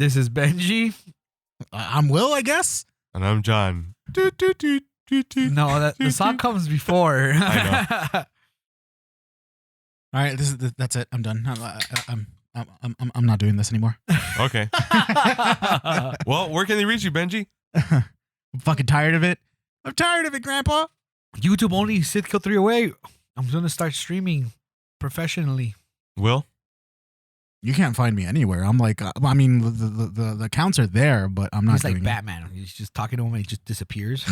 This is Benji. I'm Will, I guess. And I'm John. No, the song comes before. I All right, that's it. I'm done. I'm not doing this anymore. Okay. Well, where can they reach you, Benji? I'm fucking tired of it. I'm tired of it, Grandpa. YouTube only Sith Kill 3 away. I'm going to start streaming professionally. Will? You can't find me anywhere. I'm like, I mean, the accounts are there, but I'm not. He's like doing Batman. He's just talking to him and he just disappears.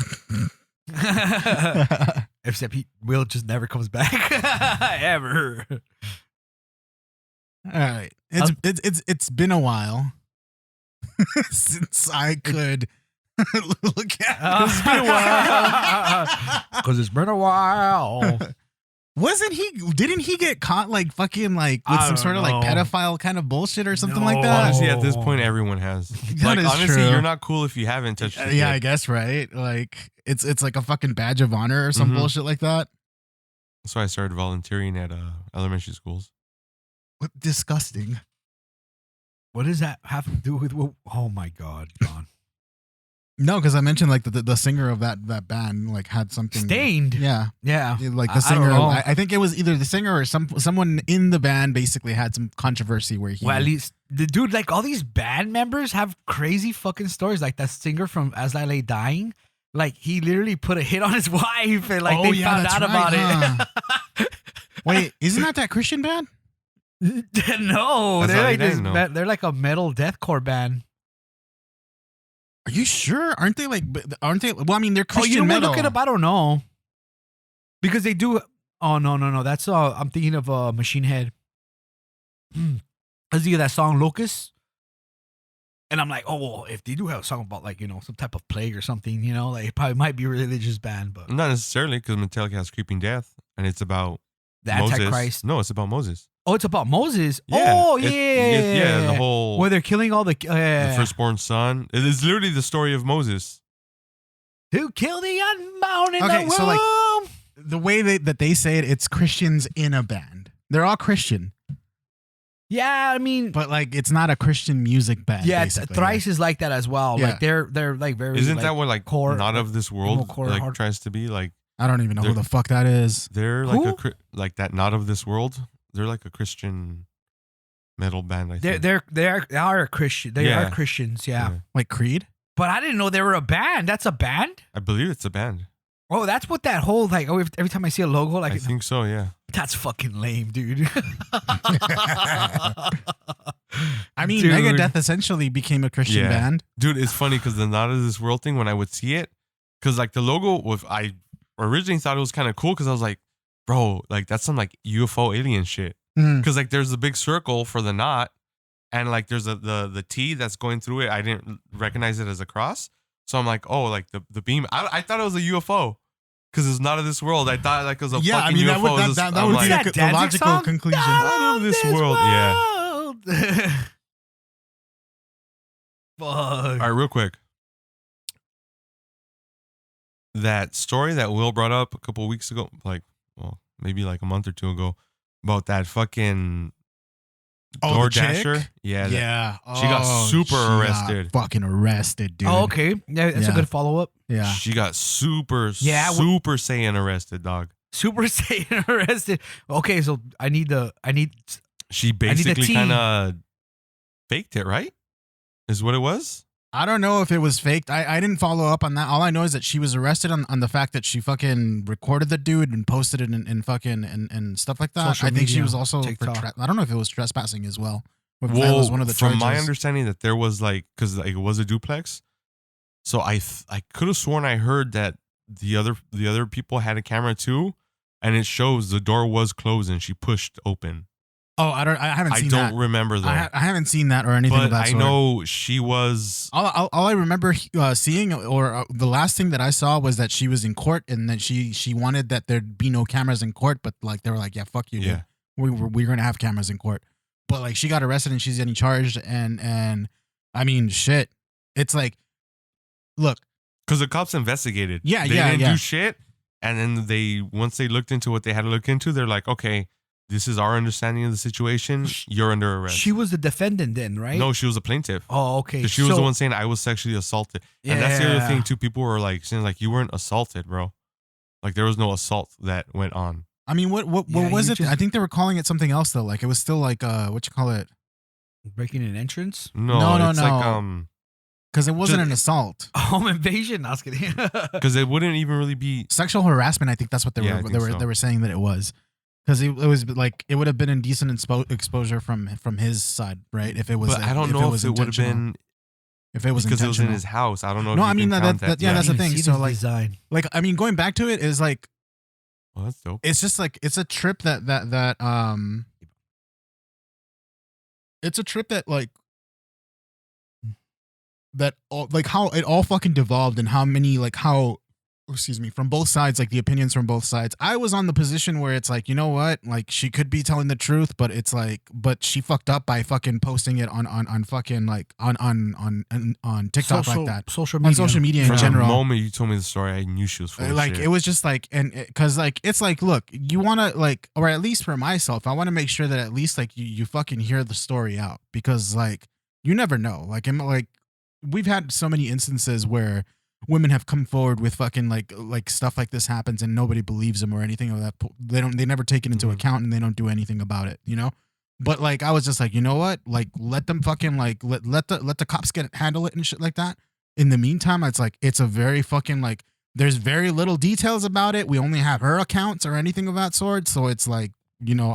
Except Will just never comes back ever. All right, it's been a while since I could look at. It's been a while. Because it's been a while. Didn't he get caught like fucking like with some sort of like pedophile kind of bullshit or something like that? Honestly, at this point, everyone has. That is honestly, true. you're not cool if you haven't touched it. Yeah, I guess, right? Like it's like a fucking badge of honor or some bullshit like that. That's why I started volunteering at elementary schools. What disgusting. What does that have to do with? Oh my God, John. No, because I mentioned like the singer of that band like had something Stained. Yeah, like the I singer. don't know. I think it was either the singer or someone in the band basically had some controversy where he. Well, at least the dude, like all these band members have crazy fucking stories. Like that singer from As I Lay Dying, like he literally put a hit on his wife and like they found out about it. Wait, isn't that Christian band? No, That's they're all like you this. didn't know. They're like a metal deathcore band. Are you sure? Aren't they like? Aren't they? Well, I mean, they're Christian you know what? metal. Look it up. I don't know because they do. Oh no. That's I'm thinking of Machine Head. I was thinking of that song Locust, and I'm like, oh, well, if they do have a song about like some type of plague or something, like it probably might be a religious band, but Not necessarily, because Metallica has Creeping Death, and it's about the Moses. Antichrist. No, it's about Moses. Oh, it's about Moses. Yeah. Oh, Yeah, the whole where they're killing all the the firstborn son. It is literally the story of Moses. who killed the unborn in Okay, the so, like, womb. The way that they say it, it's Christians in a band. They're all Christian, Yeah, I mean, but like it's not a Christian music band. yeah, basically. Thrice is like that as well. Yeah. Like they're like very. Isn't like, that what like core- not of this world core like hard- tries to be like? I don't even know who They're- the fuck that is. They're like Who? like that not of this world. They're like a Christian metal band. I think they are a Christian. They Yeah. are Christians. Yeah. Like Creed. But I didn't know they were a band. That's a band. I believe it's a band. Oh, that's what that whole like. Oh, every time I see a logo, like I think so. Yeah. that's fucking lame, dude. I mean, Dude. Megadeth essentially became a Christian Yeah. band. Dude, it's funny because the not of this world thing, when I would see it, because like the logo was, I originally thought it was kind of cool because I was like, bro, like that's some like UFO alien shit. Mhm. Because like there's a big circle for the knot, and like there's the T that's going through it. I didn't recognize it as a cross, so I'm like, oh, like the beam. I thought it was a UFO because it's not of this world. I thought like it was a Yeah, I fucking mean UFO. that It's just- would I'm be like, that the Danzig logical song? conclusion. Not of this world. Yeah. Yeah. Fuck. All right, real quick. That story that Will brought up a couple weeks ago, like, well, maybe like a month or two ago, about that fucking Oh, the DoorDasher. chick? Yeah. Yeah, She got super arrested. Fucking arrested, dude. Oh, okay. Yeah, that's a Yeah. good follow up. Yeah. She got super Yeah, Super Saiyan arrested, dog. Super Saiyan arrested. Okay, so I need. She the basically tea. kind of faked it, right? Is what it was? I don't know if it was faked. I didn't follow up on that. All I know is that she was arrested on the fact that she fucking recorded the dude and posted it in fucking and stuff like that. Social I think she media, was also for TikTok. I don't know if it was trespassing as well. If that Well, was one of the from charges. my understanding, that there was like, because like, it was a duplex, so I could have sworn I heard that the other people had a camera too, and it shows the door was closed and she pushed open. Oh, I haven't I seen don't that. remember though, I haven't seen that or anything but of that I sort. know she was. All I remember seeing, or the last thing that I saw was that she was in court and that she wanted that there'd be no cameras in court, but like they were like, yeah, fuck you, dude. Yeah. We're gonna have cameras in court. But like she got arrested and she's getting charged, and I mean, shit. It's like, look, Because the cops investigated. Yeah, they yeah, didn't yeah. do shit. And then once they looked into what they had to look into, they're like, okay, this is our understanding of the situation. You're under arrest. She was the defendant then, right? No, she was a plaintiff. Oh, okay. 'Cause she was the one saying I was sexually assaulted. And that's the other thing too. People were like saying like you weren't assaulted, bro. Like there was no assault that went on. I mean, what Yeah, was you it? just- I think they were calling it something else though. Like it was still like what you call it? Breaking an entrance. No, it's no. like Because it wasn't Just- an assault. Home invasion. I was kidding. because it wouldn't even really be. Sexual harassment. I think that's what they Yeah, I were think they were so. they were saying that it was. Because it was like it would have been indecent exposure from his side, right? If it was, But I don't know if it would have been if it was because it was in intentional. his house. I don't know. No, if I you mean, can that- count that- yeah, I that's the didn't thing. see So, this like- design. Like, I mean, going back to it is like Well, that's dope. it's just like it's a trip that it's a trip that like that all, like how it all fucking devolved and how many like how excuse me from both sides, like the opinions from both sides. I was on the position where it's like, you know what, like she could be telling the truth, but it's like, but she fucked up by fucking posting it on fucking like on TikTok social, like that, Social on media. social media in From general. the moment you told me the story, I knew she was full of Like shit. it was just like, and because like it's like, look, you want to like, or at least for myself, I want to make sure that at least like you fucking hear the story out, because like you never know. Like we've had so many instances where women have come forward with fucking like stuff like this happens and nobody believes them or anything of that. They never take it into Mhm. account and they don't do anything about it, you know. But like I was just like, you know what, like let them fucking like let the cops handle it and shit like that. In the meantime, it's like it's a very fucking like there's very little details about it. We only have her accounts or anything of that sort. So it's like, you know,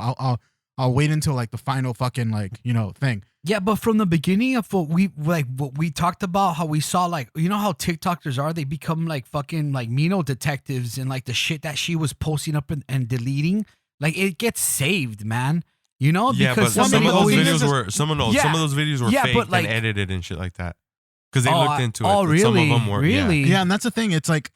I'll wait until like the final fucking like, you know, thing. Yeah, but from the beginning of what we talked about, how we saw like, you know how TikTokers are, they become like fucking like Mino detectives, and like the shit that she was posting up and deleting, like it gets saved, man. You know, yeah, but because some of somebody those always videos were some of those videos were Yeah, fake but, like- and edited and shit like that. Because they Oh, looked into it. oh, and Some really? of them were Really? Yeah. Yeah, and that's the thing. It's like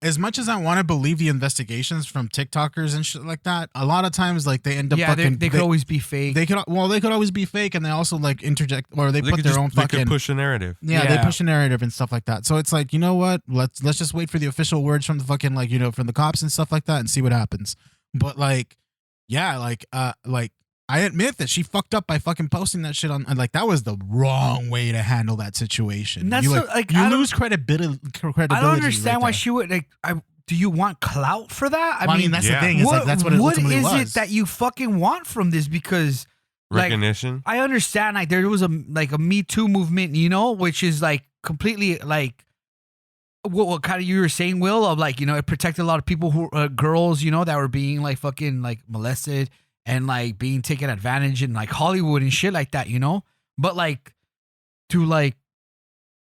as much as I want to believe the investigations from TikTokers and shit like that, a lot of times like they end up yeah, fucking they could always be fake. they could always be fake, and they also like interject or they put could their just- own they fucking could push a narrative. yeah, they Yeah. push a narrative and stuff like that. So it's like, you know what? Let's just wait for the official words from the fucking like, you know, from the cops and stuff like that and see what happens. But like, yeah, like I admit that she fucked up by fucking posting that shit on, and like that was the wrong way to handle that situation. And that's you so, like, you I don't- lose credibility. I don't understand right why there. she would like. Do you want clout for that? Well, I mean, that's Yeah. the thing. It's like that's what it ultimately is was. it that you fucking want from this? Because like Recognition. I understand like there was a Me Too movement, you know, which is like completely like what kind of you were saying, Will, of like, you know, it protected a lot of people who girls, you know, that were being like fucking like molested and like being taken advantage in like Hollywood and shit like that, you know. But like to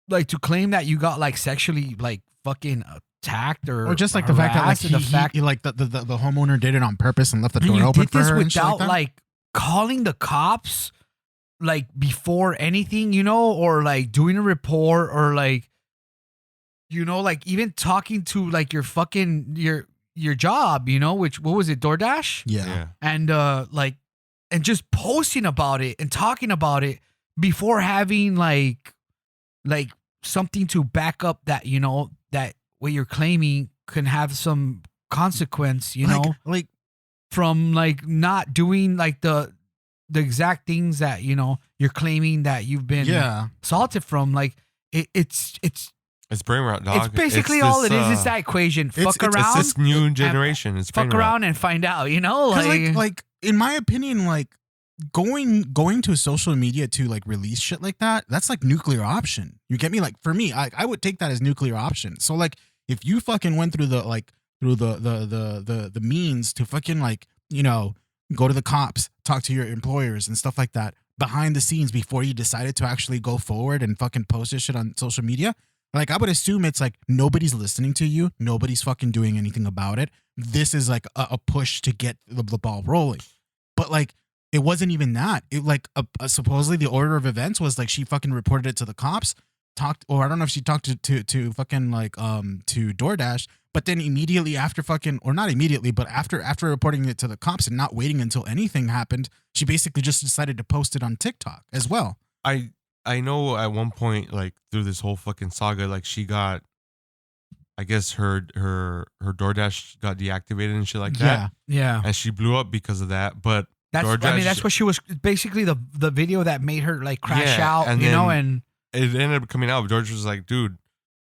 to claim that you got like sexually like fucking attacked or or just like the fact that like harassed, and the fact the homeowner did it on purpose and left the and door you open did for this her and shit without that? like calling the cops like before anything, you know, or like doing a report or like, you know, like even talking to like your fucking your job, you know, which what was it, DoorDash? Yeah. And like and just posting about it and talking about it before having like something to back up that, you know, that what you're claiming can have some consequence, you know, like from like not doing like the exact things that, you know, you're claiming that you've been yeah. assaulted from. Like it's It's brain rot, dog. it's basically It's all this, it is. It's that equation. Fuck it's around, It's this new generation. It's brain fuck rot. around and find out, you know, 'Cause, like, like in my opinion, like going to social media to like release shit like that, that's like nuclear option. You get me? Like for me, I would take that as nuclear option. So like if you fucking went through the the means to fucking like, you know, go to the cops, talk to your employers and stuff like that behind the scenes before you decided to actually go forward and fucking post this shit on social media, like I would assume it's like nobody's listening to you, nobody's fucking doing anything about it. This is like a push to get the ball rolling. But like it wasn't even that. It like supposedly the order of events was like she fucking reported it to the cops, talked, or I don't know if she talked to fucking like to DoorDash, but then immediately after fucking, or not immediately, but after reporting it to the cops and not waiting until anything happened, she basically just decided to post it on TikTok as well. I know at one point, like through this whole fucking saga, like she got I guess her DoorDash got deactivated and shit like that. Yeah. And she blew up because of that. But That's I DoorDash- mean that's what she was basically the video that made her like crash Yeah, out, and you know, then and it ended up coming out. George was like, dude,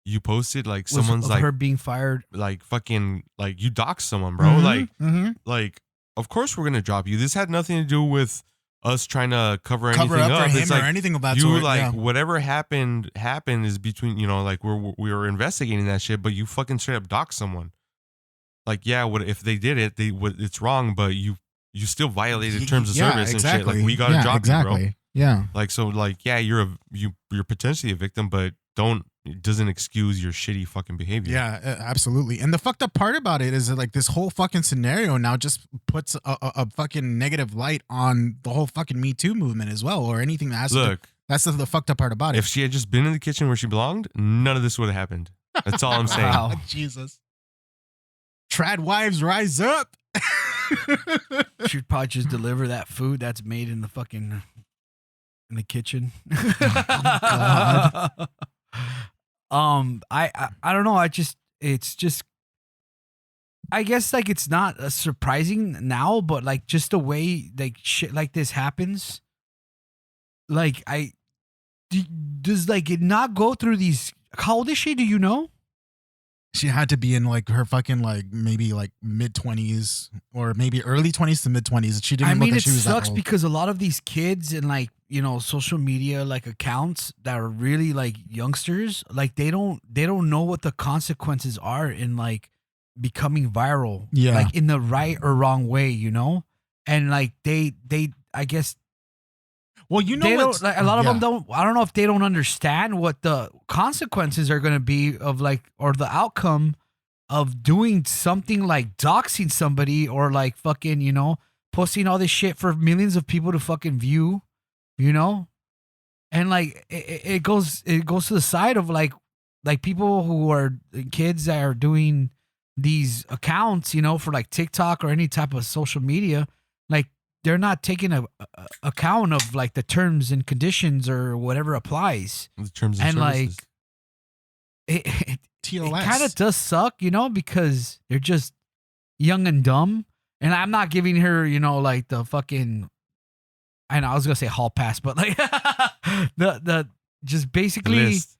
you posted like was someone's of like her being fired. like fucking like you doxed someone, bro. Mhm. Like of course we're gonna drop you. This had nothing to do with us trying to cover Cover anything up up. for him It's or like anything of that you sort. like yeah. whatever happened is between, you know, like we were investigating that shit, but you fucking straight up doxed someone. Like, yeah, what if they did it? It's wrong, but you still violated terms of service and shit. Like, we gotta drop you, bro. Yeah. Like, so like, yeah, you're potentially a victim, but it doesn't excuse your shitty fucking behavior. Yeah, absolutely. And the fucked up part about it is that like this whole fucking scenario now just puts a fucking negative light on the whole fucking Me Too movement as well, or anything that has to. Look, That's the fucked up part about it. if she had just been in the kitchen where she belonged, none of this would have happened. That's all I'm saying. Wow. Jesus. Trad wives rise up. She'd probably just deliver that food that's made in the fucking in the kitchen. God. I don't know. It's just I guess like it's not surprising now, but like just the way like shit like this happens. Like does like it not go through these? How old is she? Do you know? She had to be in like her fucking like maybe like mid-20s or maybe early 20s to mid-20s. She didn't I look mean, like it she was that sucks old. because a lot of these kids and like, you know, social media like accounts that are really like youngsters, like they don't know what the consequences are in like becoming viral. Yeah. Like in the right or wrong way, you know? And like they I guess Well, you know they what's- don't like a lot of yeah. them don't. I don't know if they don't understand what the consequences are going to be of like, or the outcome of doing something like doxing somebody or like fucking, you know, posting all this shit for millions of people to fucking view, you know, and like it goes to the side of like people who are kids that are doing these accounts, you know, for like TikTok or any type of social media, like. They're not taking a account of like the terms and conditions or whatever applies, In terms of and services. like it TOS. kind of does suck, you know, because they're just young and dumb. And I'm not giving her, you know, like the fucking. I know I was gonna say hall pass, but like the just The basically list.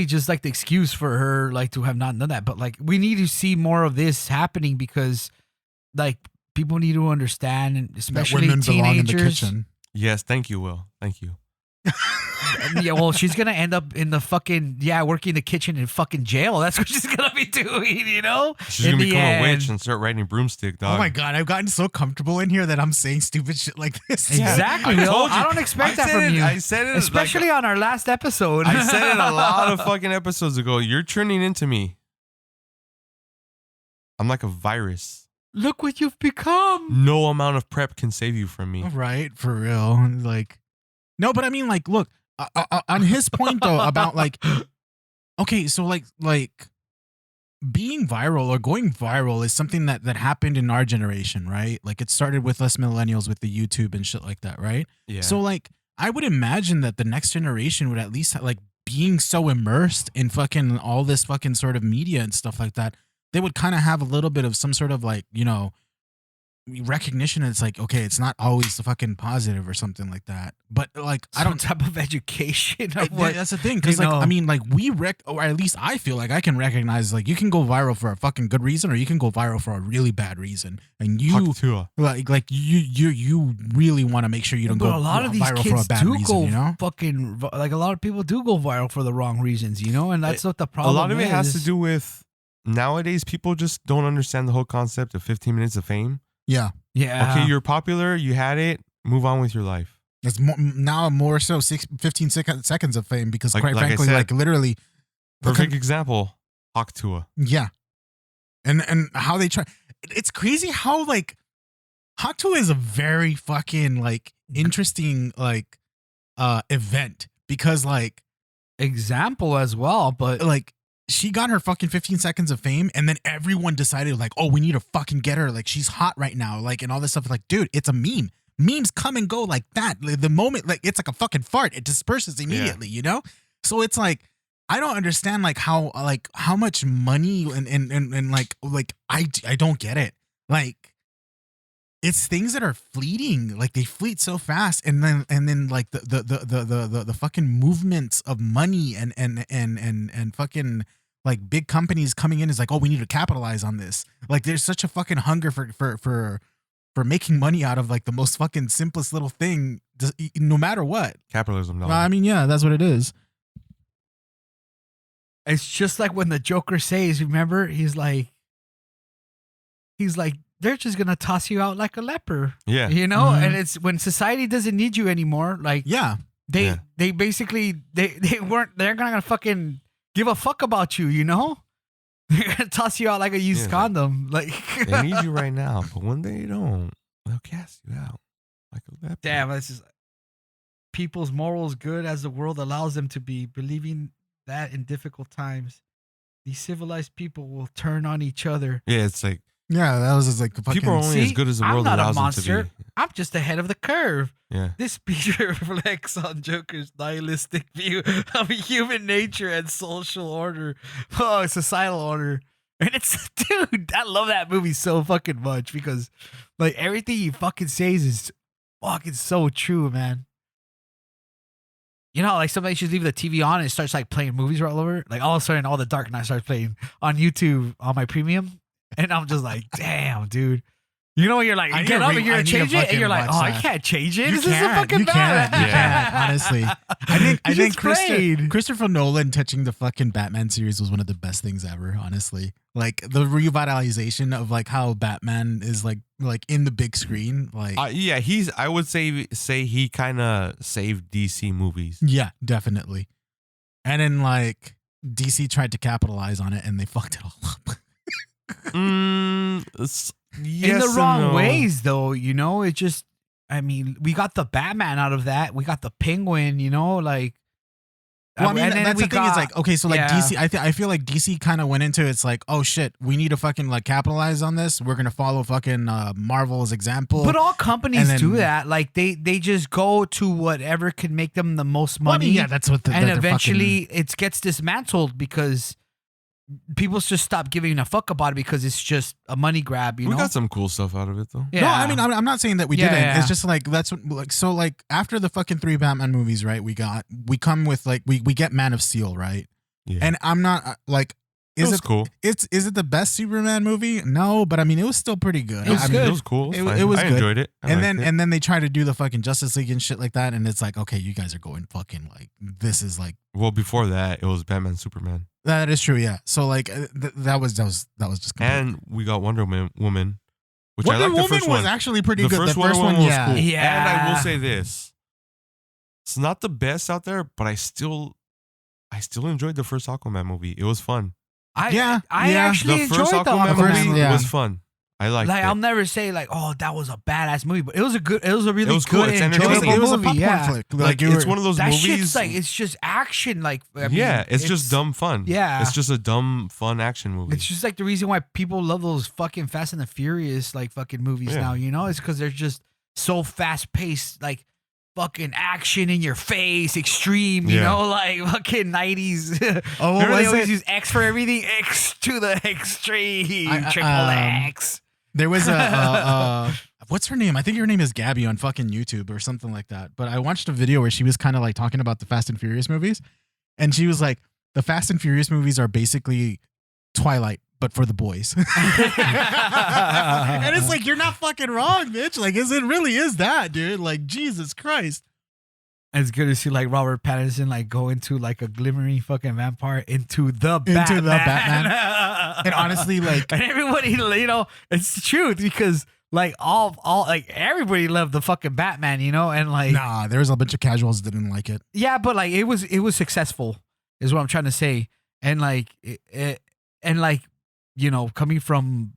just like the excuse for her like to have not done that. But like we need to see more of this happening because like. People need to understand, and that especially women belong in the teenagers. kitchen. Yes, thank you, Will. Thank you. Yeah, well, she's gonna end up in the fucking working in the kitchen in fucking jail. That's what she's gonna be doing, you know. She's In gonna the become a witch end. and start riding broomstick, dog. Oh my god, I've gotten so comfortable in here that I'm saying stupid shit like this. Exactly. I Will. told you. I don't expect that said from it- you. I said it, especially on our last episode. I said it a lot of fucking episodes ago. You're turning into me. I'm like a virus. Look what you've become. No amount of prep can save you from me. Right, for real. Like, no, but I mean, like, look, on his point though about like, okay, so like being viral or going viral is something that happened in our generation, right? Like, it started with us millennials with the YouTube and shit like that, right? Yeah. So like, I would imagine that the next generation would at least like being so immersed in fucking all this fucking sort of media and stuff like that. They would kind of have a little bit of some sort of like, you know, recognition. It's like, okay, it's not always the fucking positive or something like that. But like, I don't. type of education of what. That's the thing, because like, know. I mean, like or at least I feel like I can recognize like you can go viral for a fucking good reason, or you can go viral for a really bad reason, and you Haktua. like you really want to make sure you don't But go a lot of these viral for kids a bad do reason, go you know? fucking like a lot of people do go viral for the wrong reasons, you know, and that's what the A problem. lot of it has to is. do with nowadays people just don't understand the whole concept of 15 minutes of fame. Yeah, Yeah. Okay, you're popular, you had it, move on with your life. it's more so 15 seconds of fame because Like- quite like I frankly, said, like literally, Perfect example, Haktua. yeah, and how they try. It's crazy how like Haktua is a very fucking like interesting like event because like example as well, but she got her fucking 15 seconds of fame and then everyone decided like, oh, we need to fucking get her, like she's hot right now, like, and all this stuff. Like, dude, it's a meme. Memes come and go like that. Like, the moment, like, it's like a fucking fart, it disperses immediately, you know? So it's like I don't understand like how much money and like I don't get it. Like it's things that are fleeting, like they fleet so fast, and then like the fucking movements of money and fucking like big companies coming in is like, oh, we need to capitalize on this. Like there's such a fucking hunger for making money out of like the most fucking simplest little thing, no matter what. Capitalism. Well, I mean, yeah, that's what it is. It's just like when the Joker says, remember, he's like, they're just gonna toss you out like a leper. Yeah. You know? Mhm. And it's when society doesn't need you anymore, like Yeah. they basically they're not gonna fucking give a fuck about you, you know? They're gonna toss you out like a used Yeah. condom. Like They need you right now, but when they don't, they'll cast you out like a leper. damn, this is people's morals good as the world allows them to be, believing that in difficult times, these civilized people will turn on each other. Yeah, it's like Yeah, that was just like fucking. people are only as See, good as the I'm world not a allows them monster. to be. I'm just ahead of the curve. Yeah. This speech reflects on Joker's nihilistic view of human nature and social order. Oh, societal order. And it's, dude, I love that movie so fucking much because, like, everything he fucking says is fucking so true, man. You know, like sometimes you just leave the TV on and it starts like playing movies all over. Like all of a sudden, all the Dark Knight starts playing on YouTube on my premium, and I'm just like, damn, dude. You know, when you're like, I you need get to up re- and you're I gonna need to change it, and fucking you're like, watch oh, I that. can't change it. You This is a can't. fucking You bad. can't. You can't, honestly. I You think just prayed. Christopher Nolan touching the fucking Batman series was one of the best things ever, honestly. Like the revitalization of like how Batman is like in the big screen. Like Yeah, I would say he kind of saved DC movies. yeah, definitely. And then like DC tried to capitalize on it and they fucked it all up. Yes In the and wrong no. ways, though. You know, it just. I mean, we got the Batman out of that. We got the Penguin. You know, like. Well, I mean, and then that's we the thing. Is got- like, okay, so like yeah. DC, I feel like DC kind of went into it's like, oh shit, we need to fucking like capitalize on this. We're gonna follow fucking Marvel's example. But all companies and do then- that. Like they just go to whatever can make them the most Well, I money. mean, yeah, that's what. and they're eventually it gets dismantled because people just stop giving a fuck about it because it's just a money grab. You We know. got some cool stuff out of it though. Yeah. No, I mean, I'm not saying that we Yeah, didn't. yeah. It's just like that's what, like so like after the fucking 3 Batman movies, right? We come with like we get Man of Steel, right? Yeah. And I'm not like it was cool. is it the best Superman movie? No, but I mean it was still pretty good. It was I good. mean, It was cool. It- fine. it was I good. enjoyed it. I liked it. and then they try to do the fucking Justice League and shit like that, and it's like, okay, you guys are going fucking like this is like Well, before that, it was Batman, Superman, that is true, yeah. So like that was just complete. and we got Wonder Woman, which Wonder I like Woman the first was one. actually pretty The good. first The first Wonder one, Woman was yeah. cool. Yeah. And I will say this: it's not the best out there, but I still enjoyed the first Aquaman movie. It was fun. Yeah, I yeah. actually The enjoyed first the Aquaman Aquaman. movie yeah. was fun. I liked Like it. I'll never say like, oh, that was a badass movie, but it was a really was cool. good, It's enjoyable entertaining. It was a movie. popcorn Yeah. flick. like you it's were- one of those That movies. shit's like it's just action. Like I mean, yeah, it's just dumb fun. Yeah. it's just a dumb fun action movie. It's just like the reason why people love those fucking Fast and the Furious like fucking movies Yeah. now. You know, it's because they're just so fast paced, like fucking action in your face, extreme. You Yeah. know, like fucking 90s. Oh, what Remember they was always it? use X for everything. X to the extreme. I- Triple X. There was a what's her name? I think her name is Gabby on fucking YouTube or something like that. But I watched a video where she was kind of like talking about the Fast and Furious movies, and she was like, "The Fast and Furious movies are basically Twilight, but for the boys." And it's like, you're not fucking wrong, bitch. Like, it really is that, dude. Like, Jesus Christ. It's good to see like Robert Pattinson like go into like a glimmering fucking vampire into the Batman. And honestly, like, and everybody, you know, it's the truth because like all like everybody loved the fucking Batman, you know, and like nah, there was a bunch of casuals that didn't like it. yeah, but like it was successful, is what I'm trying to say, and like and like you know coming from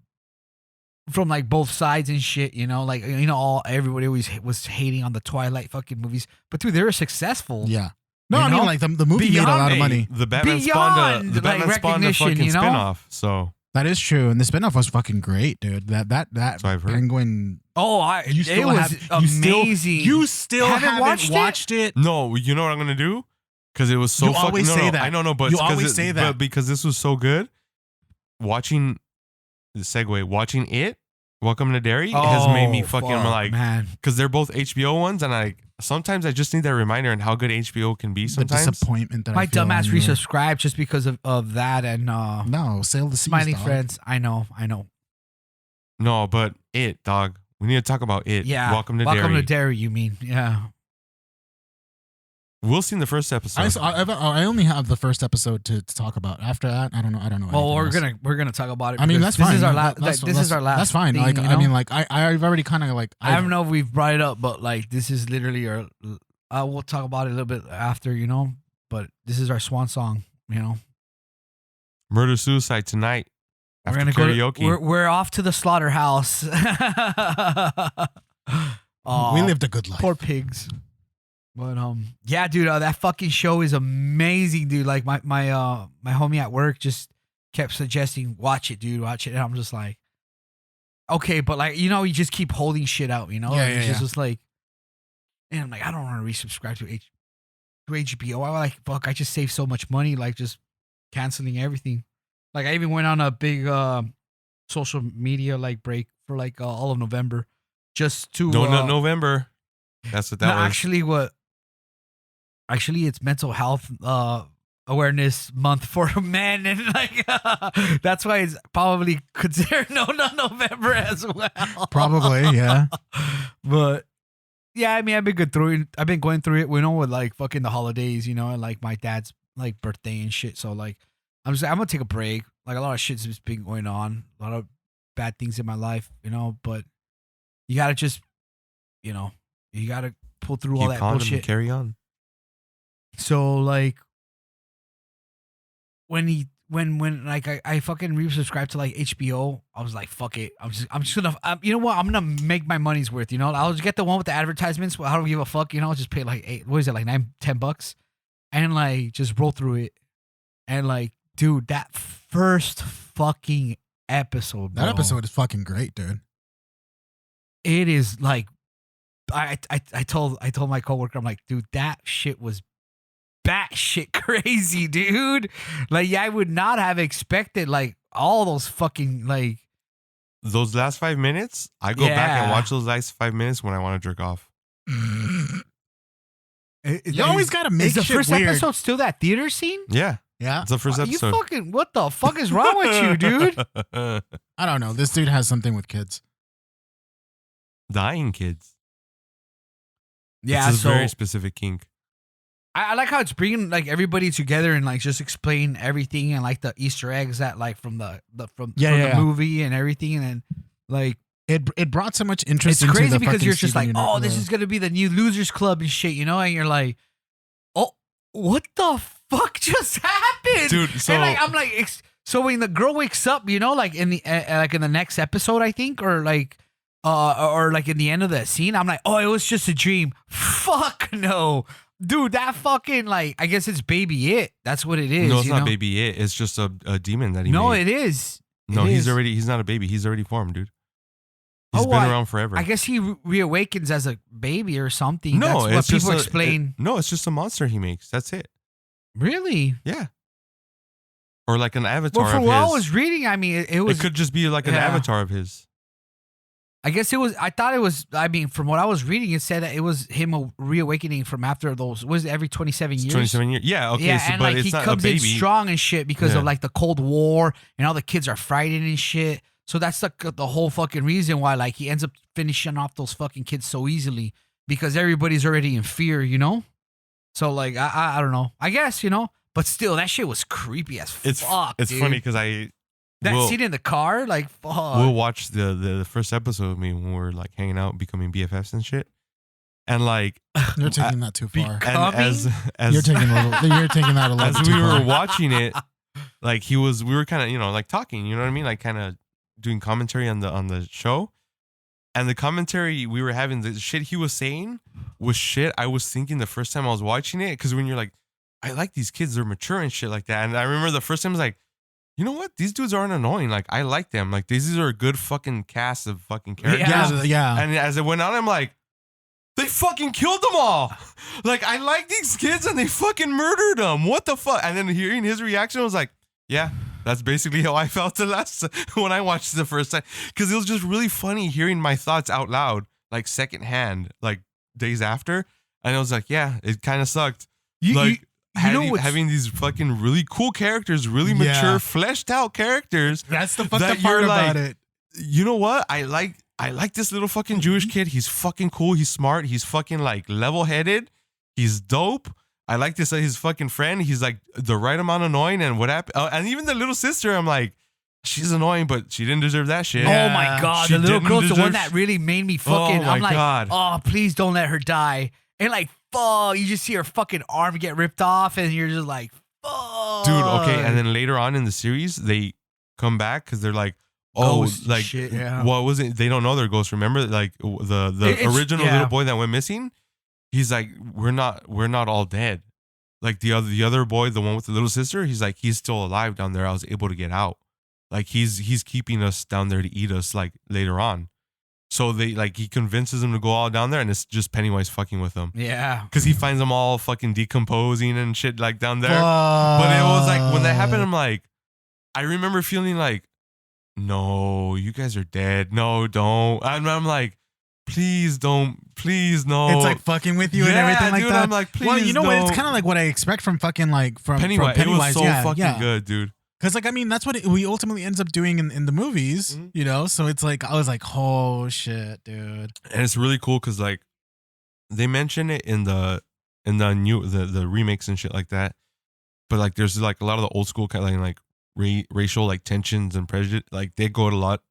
like both sides and shit, you know, like you know everybody always was hating on the Twilight fucking movies, but dude, they were successful. Yeah. No, You I mean, know? like, the movie made a lot of Hey, money. The Batman Beyond, spawned a like, recognition, fucking you know? spinoff. So That is true. And the spinoff was fucking great, dude. That what I've heard. Penguin. Oh, You it still was have, you still- amazing. You still Haven't haven't watched watched, it? it? no, you know what I'm gonna do? because it was so You fucking. always No, say no, that. I don't know, but You it's 'cause always say that. But because this was so good, watching the segue, watching it, Welcome to Derry has made me fucking like, man. because they're both HBO ones, and sometimes I just need that reminder and how good HBO can be The sometimes. disappointment that My I feel dumbass on your- resubscribed just because of that and No, sail the seas, Smiley dog. Friends. I know. No, but it, dog. We need to talk about it. Yeah. Welcome to Welcome Derry. to Derry, you mean. Yeah. We'll see in the first episode. I only have the first episode to talk about. After that, I don't know. Well, anything else. we're gonna talk about it. I mean, because that's fine. This is our That- last. This is our last. That's fine. thing, Like, you I know? mean, like, I've already kind of like. I don't know if we've brought it up, but like this is literally our. We'll talk about it a little bit after, you know. But this is our swan song, you know. Murder suicide tonight. We're After gonna karaoke. go. We're off to the slaughterhouse. We lived a good life. Poor pigs. But yeah, dude, that fucking show is amazing, dude. Like my homie at work just kept suggesting, watch it, dude, watch it, and I'm just like, okay, but like, you know, you just keep holding shit out, you know. Yeah, And yeah, it's yeah. just like, and I'm like, I don't want to resubscribe to HBO. I like, fuck, I just save so much money, like just canceling everything. Like I even went on a big social media like break for like all of November, just to No, November. That's what that no, was. Actually, it's mental health awareness month for men, and like that's why it's probably considered November as well. Probably, yeah. But yeah, I mean, I've been going through it. We know with like fucking the holidays, you know, and like my dad's like birthday and shit. So like, I'm gonna take a break. Like a lot of shit's just been going on, a lot of bad things in my life, you know. But you gotta just, you know, you gotta pull through all Keep that calm and bullshit. carry on. So like when like I fucking resubscribed to like HBO, I was like, fuck it. I'm just gonna you know what? I'm gonna make my money's worth. You know, I'll just get the one with the advertisements. I don't give a fuck. You know, I'll just pay like $9-10, and like just roll through it. And like, dude, that first fucking episode, bro, That episode is fucking great, dude. it is like, I told my coworker, I'm like, dude, that shit was batshit crazy, dude. Like, yeah, I would not have expected like all those fucking like. Those last 5 minutes, I go back and Yeah. watch those last 5 minutes when I want to jerk off. You always gotta make Is the shit first weird. episode still that theater scene? Yeah, Yeah, it's the first You episode. fucking, what the fuck is wrong with you, dude? I don't know. This dude has something with kids. Dying kids. Yeah, It's a so very specific kink. I like how it's bringing like everybody together and like just explain everything and like the Easter eggs that like from the Yeah. movie and everything, and then like It brought so much interest. it's into crazy the because fucking you're just like, Steven oh, this Universe. is gonna be the new Losers Club and shit, you know, and you're like, oh, what the fuck just happened, Dude, so and like I'm like, so when the girl wakes up, you know, like in the next episode, I think, or like in the end of that scene, I'm like, oh, it was just a dream. Fuck no. Dude, that fucking like, I guess it's Baby It. That's what it is. no, it's you not know? Baby It. It's just a demon that he No, made. it is. No, It he's is. not a baby. He's already formed, dude. He's Oh, been I- around forever. I guess he reawakens as a baby or something. no, That's what it's just people a- explain. no, it's just a monster he makes. That's it. Really? Yeah. Or like an avatar Well, for of what I his. was reading, I mean, it was. It could just be like an yeah. avatar of his. I guess it was. I thought it was. I mean, from what I was reading, it said that it was him reawakening from after those. Was it every 27 It's years? 27 years. Yeah, okay. Yeah, so, and but like it's he not a comes in baby. strong and shit because Yeah. of like the Cold War and all the kids are fighting and shit. So that's the whole fucking reason why like he ends up finishing off those fucking kids so easily because everybody's already in fear, you know. So like I don't know. I guess you know, but still that shit was creepy as It's fuck. it's dude. funny because I that will scene in the car, like fuck. we'll watch the first episode with me when we're like hanging out, becoming BFFs and shit, and like You're taking that too far. and as You're taking that a little as too we were far. watching it, like we were kind of, you know, like talking, you know what I mean, like kind of doing commentary on the show, and the commentary we were having, the shit he was saying was shit I was thinking the first time I was watching it, because when you're like, I like these kids, they're mature and shit like that, and I remember the first time I was like, you know what, these dudes aren't annoying, like I like them, like these are a good fucking cast of fucking characters. Yeah. And as it went on, I'm like, They fucking killed them all. Like, I like these kids and they fucking murdered them. What the fuck? And then hearing his reaction, I was like, yeah, that's basically how I felt when I watched it the first time. Because it was just really funny hearing my thoughts out loud, like secondhand, like days after. And I was like, yeah, it kind of sucked. Like, having these fucking really cool characters, really mature, fleshed out characters. That's the fucked that up part you're about like, it. You know what? I like this little fucking Jewish kid. He's fucking cool. He's smart. He's fucking like level-headed. He's dope. I like this. His fucking friend. He's like the right amount annoying. And what happened? And even the little sister, I'm like, she's annoying, but she didn't deserve that shit. Oh my god, She the little didn't girl's the one deserve- that really made me fucking. Oh my I'm like, God. oh, please don't let her die. And like, fuck, you just see her fucking arm get ripped off, and you're just like, fuck, Dude, okay. And then later on in the series, they come back because they're like, oh, Ghost like, shit, yeah. what was it? They don't know they're ghosts. Remember, like the It's- original yeah. little boy that went missing. He's like, we're not all dead. Like the other boy, the one with the little sister, he's like, he's still alive down there. I was able to get out. Like he's keeping us down there to eat us like later on. So he convinces him to go all down there, and it's just Pennywise fucking with them. yeah. Because he finds them all fucking decomposing and shit like down there. But it was like when that happened, I'm like, I remember feeling like, no, you guys are dead. No, don't. And I'm like, please don't. Please no. It's like fucking with you and Yeah, everything like dude, that. I'm like, well, you know what? It's don't. kind of like what I expect from fucking like from Pennywise. From It was so yeah, fucking yeah. good, dude. Because like I mean that's what we ultimately ends up doing in the movies, Mhm. you know. So it's like I was like, oh shit, dude. And it's really cool because like they mention it in the new the remakes and shit like that. But like there's like a lot of the old school kind of like racial like tensions and prejudice. Like they go a lot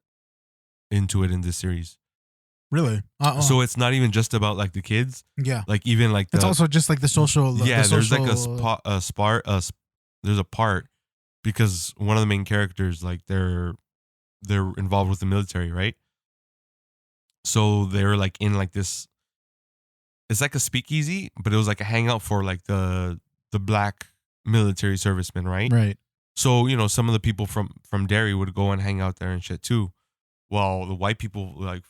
into it in this series. Really? So it's not even just about like the kids. yeah, Like even like it's the also just like the social. yeah. the There's like social- there's a part because one of the main characters like they're involved with the military, right? So they're like in like this. It's like a speakeasy, but it was like a hangout for like the black military servicemen, right? right. So you know some of the people from Derry would go and hang out there and shit too. Well, the white people like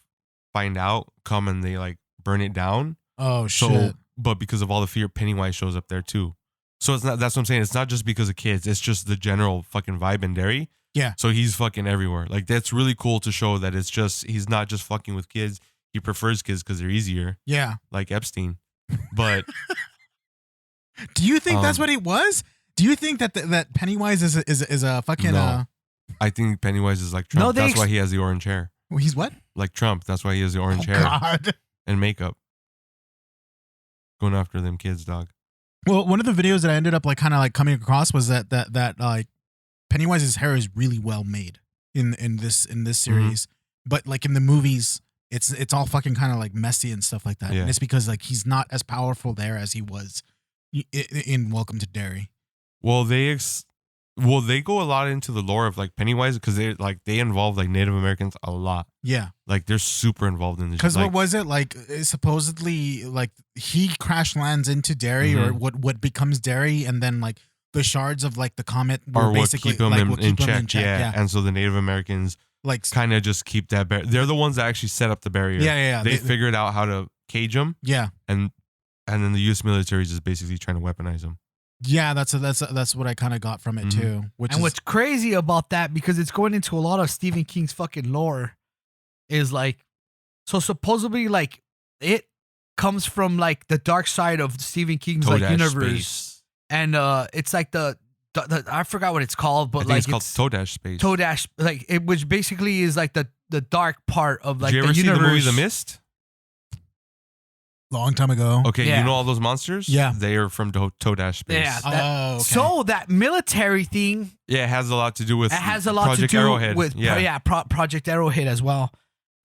find out, come and they like burn it down. Oh So, shit. but because of all the fear, Pennywise shows up there too. So it's not. That's what I'm saying. It's not just because of kids. It's just the general fucking vibe in Derry. Yeah. So he's fucking everywhere. Like that's really cool to show that it's just he's not just fucking with kids. He prefers kids because they're easier, Yeah. like Epstein. But Do you think that's Um, what it was? Do you think that that Pennywise is a fucking No. I think Pennywise is like Trump. No, they That's why he has the orange hair. he's what? Like Trump. That's why he has the orange Oh, hair God. and makeup. Going after them kids, dog. Well, one of the videos that I ended up like kind of like coming across was that like Pennywise's hair is really well made in this Mm-hmm. series, but like in the movies, it's all fucking kind of like messy and stuff like that. Yeah. And it's because like he's not as powerful there as he was in Welcome to Derry. Well, they go a lot into the lore of like Pennywise because they involve like Native Americans a lot. Yeah, Like they're super involved in this. because like, what was it like? Supposedly, like he crash lands into Derry or Mhm. what becomes Derry, and then like the shards of like the comet were or what basically keep them like in, what in keep check, them in check. yeah. And so the Native Americans like kind of just keep that barrier. They're the ones that actually set up the barrier. yeah. They figured out how to cage them, yeah. and then the U.S. military is just basically trying to weaponize them. Yeah, that's what I kind of got from it Mhm. too. Which And is what's crazy about that, because it's going into a lot of Stephen King's fucking lore, is like, so supposedly like it comes from like the dark side of Stephen King's like Toadash universe, Space. and it's like the I forgot what it's called, but I think like it's called Toadash Space. Toadash, like it, which basically is like the dark part of like Did you ever the see universe. the movie The Mist? long time ago. Okay, Yeah. you know all those monsters? Yeah. They are from Toadash Space. Yeah. Oh, okay. So that military thing, Yeah, it has a lot to do with it has a lot Project to do Arrowhead. with yeah. Project Arrowhead as well.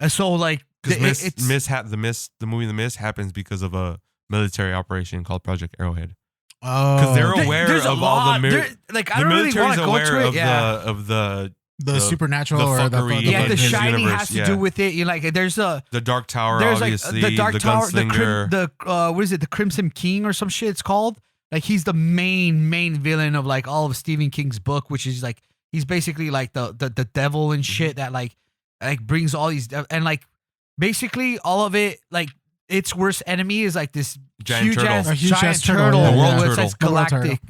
And so like Because it's the movie The Mist happens because of a military operation called Project Arrowhead. Oh, 'Cause they're there- aware there's a of all the lot. mir- Like I The don't really military's want to go aware to it. of Yeah. the the supernatural the or the fuckery Yeah, in The his Shining universe, has to yeah. do with it. You like there's a Dark Tower, there's obviously, like the Dark Tower, Gunslinger. the what is it, the Crimson King or some shit it's called. Like he's the main villain of like all of Stephen King's book, which is like he's basically like the devil Mm-hmm. and shit that like brings all these and like basically all of it like its worst enemy is like this Giant huge turtle. ass A huge giant ass turtle, turtle. yeah, The world It's turtle. like The world galactic.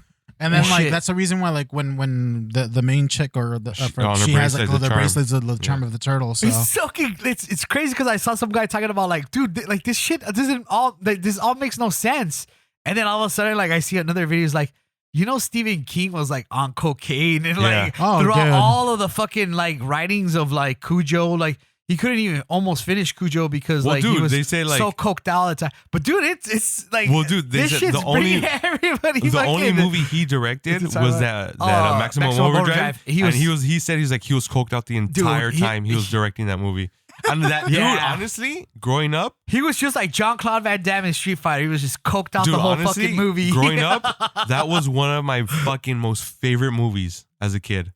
And then Oh, like shit. that's the reason why like when the main chick or the On her she has like bracelet, the the charm. bracelets, the charm of the turtle. So It's fucking. It's crazy because I saw some guy talking about like, dude, like this shit doesn't all. This all makes no sense. And then all of a sudden, like I see another video. It's like, you know, Stephen King was like on cocaine and like Oh, throughout dude. all of the fucking like writings of like Cujo, like he couldn't even almost finish Cujo because Well, like he dude, was they say, like- so coked out all the time. But dude, it's like, Well, dude, they this said shit's the only- bringing everybody. The only fucking- movie he directed It's was a- that Oh, Maximum Maximum Overdrive. Overdrive. He said he's like he was coked out the entire time he was directing that movie. And that dude, Yeah. honestly, growing up, He was just like Jean-Claude Van Damme in Street Fighter. He was just coked out dude, the whole honestly, fucking movie. growing up, that was one of my fucking most favorite movies as a kid.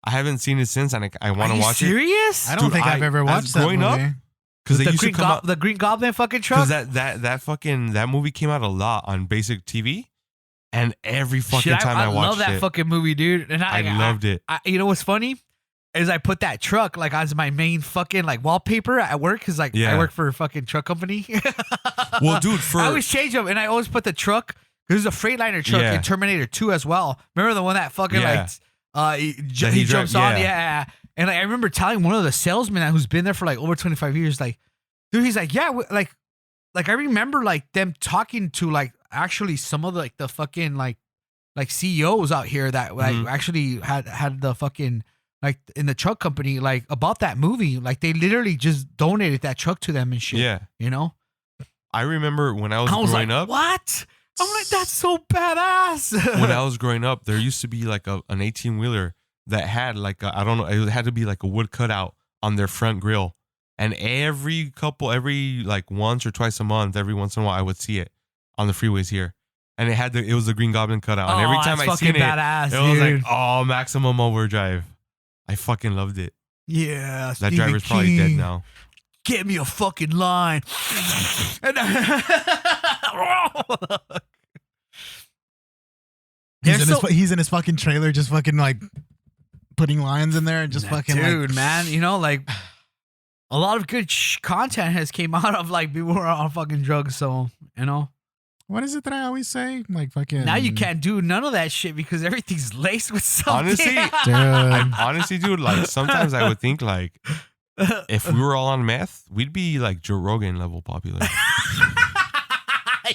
I haven't seen it since, and I want Are to you watch it serious? I don't Dude, think I've ever as watched that growing movie. up, because they the used to Green come out. the Green Goblin fucking truck. Because that movie came out a lot on basic TV, and every fucking Shit, time I love watched that it, fucking movie, dude. And I loved it. You know what's funny? Is I put that truck like as my main fucking like wallpaper at work because like I Yeah. work for a fucking truck company. Well, dude, for I always change them and I always put the truck. There's a Freightliner truck Yeah. in Terminator 2 as well. Remember the one that fucking Yeah. he That he jumps dri- on? yeah. Yeah. And like, I remember telling one of the salesmen who's been there for like over 25 years, like, dude, he's like, yeah, like I remember like them talking to like actually some of the, like the fucking like CEOs out here that like Mhm. actually had the fucking like in the truck company like about that movie. Like they literally just donated that truck to them and shit. yeah, You know? I remember when I was, I was growing like, up. what? I'm like, that's so badass. When I was growing up, there used to be like an 18-wheeler that had like I don't know, it had to be like a wood cutout on their front grill, and every like once or twice a month, every once in a while, I would see it on the freeways here, and it was the Green Goblin cutout, and every Oh, time that's I seen fucking it, badass, it was dude. like, oh, Maximum Overdrive. I fucking loved it. Yeah, That Stephen driver's probably dead King. now. Get me a fucking line. And He's in his fucking trailer, just fucking like putting lines in there and just fucking dude, like, man, you know, like a lot of good content has came out of like people who are on fucking drugs. So you know, what is it that I always say? Like fucking now you can't do none of that shit because everything's laced with something. Honestly, Dude. honestly, dude, like sometimes I would think like if we were all on meth, we'd be like Joe Rogan level popular.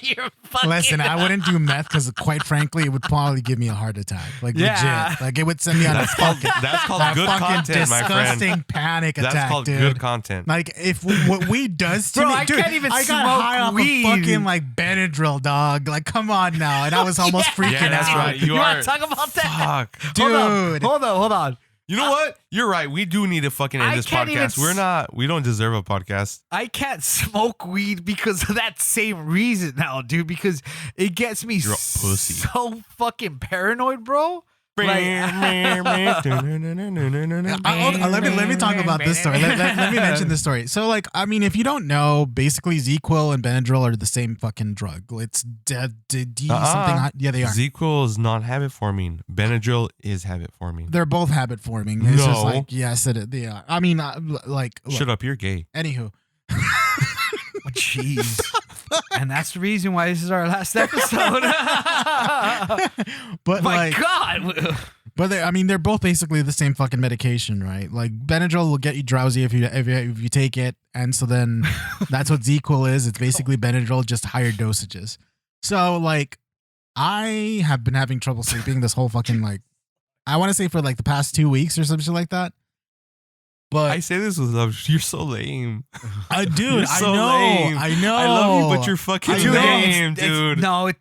You're fucking. Listen, I wouldn't do meth because, quite frankly, it would probably give me a heart attack. Like Yeah. legit, like it would send me on a fucking That's called that good fucking content, my friend. disgusting panic That's attack, called dude. good content. Like if what weed does to Bro, me, I dude, can't even I got smoke high off weed. of fucking like Benadryl, dog. Like, come on now, and I was almost freaking Yeah, that's out. right. You want are- to talk about that? Fuck. Dude. Hold on. You know what? You're right. We do need to fucking end I this can't even podcast. We don't deserve a podcast. I can't smoke weed because of that same reason now, dude. Because it gets me You're a pussy. so fucking paranoid, bro. Like, Let me talk about this story. Let me mention this story. So, like, I mean, if you don't know, basically ZzzQuil and Benadryl are the same fucking drug. It's something. Yeah, they are. ZzzQuil is not habit forming. Benadryl is habit forming. They're both habit forming. It's just No. like, yes, they are. I mean, like, look, Shut up, you're gay. anywho. jeez. And that's the reason why this is our last episode. But My like, God. but I mean, they're both basically the same fucking medication, right? Like Benadryl will get you drowsy if you take it, and so then that's what ZzzQuil is. It's basically Benadryl, just higher dosages. So like, I have been having trouble sleeping this whole fucking like, I want to say for like the past 2 weeks or some shit like that. But I say this with love. You're so lame. dude, You're so I know, lame. I know. I love you, but you're fucking I know. lame, It's- dude. No,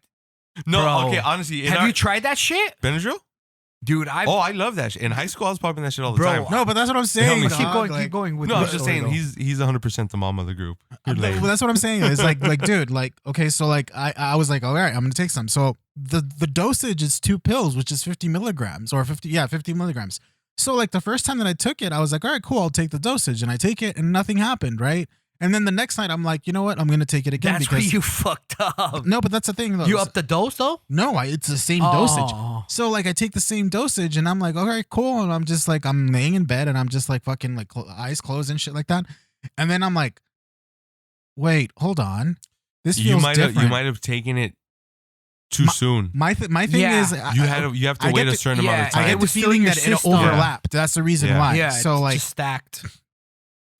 No, bro. okay, honestly. have you tried that shit? Benadryl? Dude, Oh, I love that shit. In high school, I was popping that shit all the Bro, time. No, but that's what I'm saying. me. dog. keep going with No, the I was just story, saying though. he's 100% the mom of the group. You're lame. Well, that's what I'm saying. It's like, dude, like, okay, so like, I was like, all right, I'm gonna take some. So the dosage is 2 pills, which is 50 milligrams or 50 milligrams. So like the first time that I took it, I was like, all right, cool, I'll take the dosage, and I take it, and nothing happened, right? And then the next night, I'm like, you know what, I'm gonna take it again That's where because you fucked up. no, but that's the thing though. You up the dose though? No, it's the same dosage. Oh. So like I take the same dosage and I'm like, okay, cool. And I'm just like, I'm laying in bed and I'm just like fucking like eyes closed and shit like that. And then I'm like, wait, hold on. This You feels might different. you might have taken it too soon. My thing Yeah. is, You have to I wait get a to- certain amount yeah, of time. I get It the was still feeling in your that it system. overlapped. That's the reason Yeah. why. Yeah, So it's like, just stacked. so-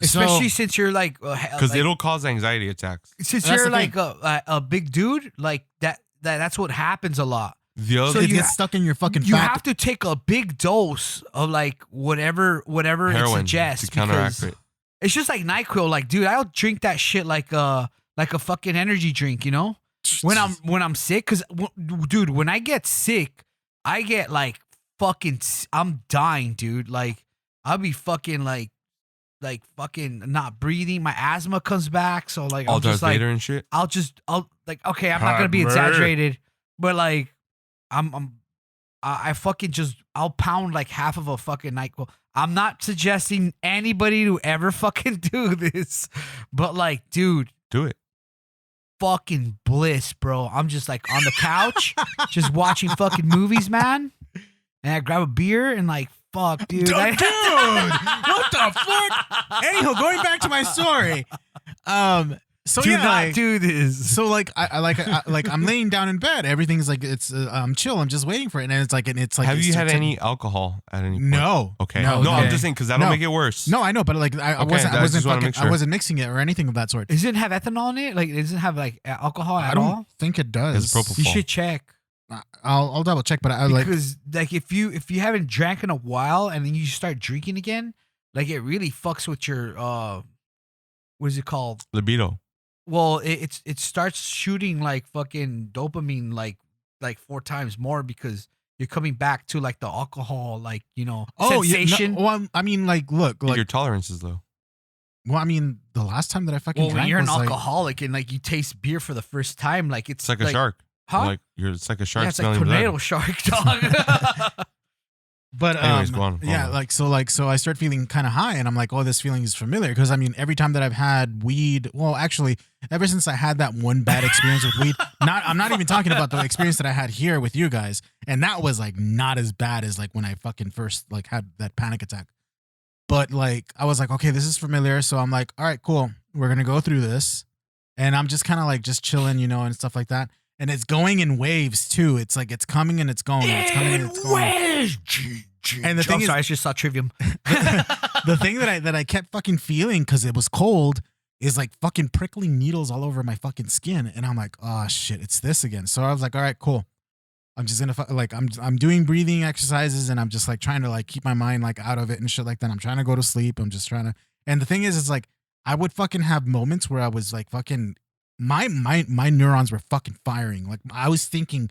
Especially since you're like, because it'll cause anxiety attacks. since That's you're the like a big dude, like that's what happens a lot. The other So it you gets stuck in your fucking You fat. have to take a big dose of like whatever it heroin suggests to counteract because it. it's just like NyQuil. Like, dude, I'll drink that shit like a fucking energy drink, you know? When I'm sick, because dude, when I get sick, I get like fucking. I'm dying, dude. Like, I'll be fucking like fucking not breathing. My asthma comes back, so like All I'm Darth just like Vader and shit. I'll like okay, I'm not gonna be exaggerated, but like I fucking just I'll pound like half of a fucking NyQuil. I'm not suggesting anybody to ever fucking do this, but like, dude, Do it. fucking bliss, bro. I'm just like on the couch, just watching fucking movies, man. And I grab a beer and like, fuck, dude. Dude, what the fuck? Anyhow, going back to my story. So do yeah, not like, do this. so like I'm laying down in bed. Everything's like it's I'm chill. I'm just waiting for it, and it's like Have it you had starts- any alcohol at any point? No. Okay. No, No, I'm okay. just saying because that'll No. make it worse. No, I know, but like I Okay, wasn't I just wanna fucking, make sure. I wasn't mixing it or anything of that sort. Does it have ethanol in it? Like, does it have like alcohol I at don't all? think it does. It's propofol. You should check I'll double check, but I like because like if you haven't drank in a while and then you start drinking again, like it really fucks with your what is it called? Libido. Well, it starts shooting like fucking dopamine like 4 times more because you're coming back to like the alcohol, like, you know, sensation. Yeah, no, well, I mean, like, look, like, Your tolerance is low. well, I mean, the last time that I fucking Well, when drank you're an was like, alcoholic and like you taste beer for the first time, like It's like a shark. Huh? It's like a shark Yeah, it's like smelling tornado blood. shark, dog. but Anyways, go on. yeah, so I start feeling kind of high, and I'm like, oh, this feeling is familiar because I mean, every time that I've had weed, well, actually, ever since I had that one bad experience with weed, I'm not even talking about the experience that I had here with you guys, and that was like not as bad as like when I fucking first like had that panic attack. But like, I was like, okay, this is familiar, so I'm like, all right, cool, we're gonna go through this, and I'm just kind of like just chilling, you know, and stuff like that. And it's going in waves too. It's like it's coming and it's going. It's coming and it's going. And the thing is, sorry, I just saw Trivium. the thing that I kept fucking feeling because it was cold is like fucking prickling needles all over my fucking skin, and I'm like, oh shit, it's this again. So I was like, all right, cool. I'm just gonna like I'm doing breathing exercises, and I'm just like trying to like keep my mind like out of it and shit like that. I'm trying to go to sleep. I'm just trying to. And the thing is, it's like I would fucking have moments where I was like fucking my neurons were fucking firing. Like I was thinking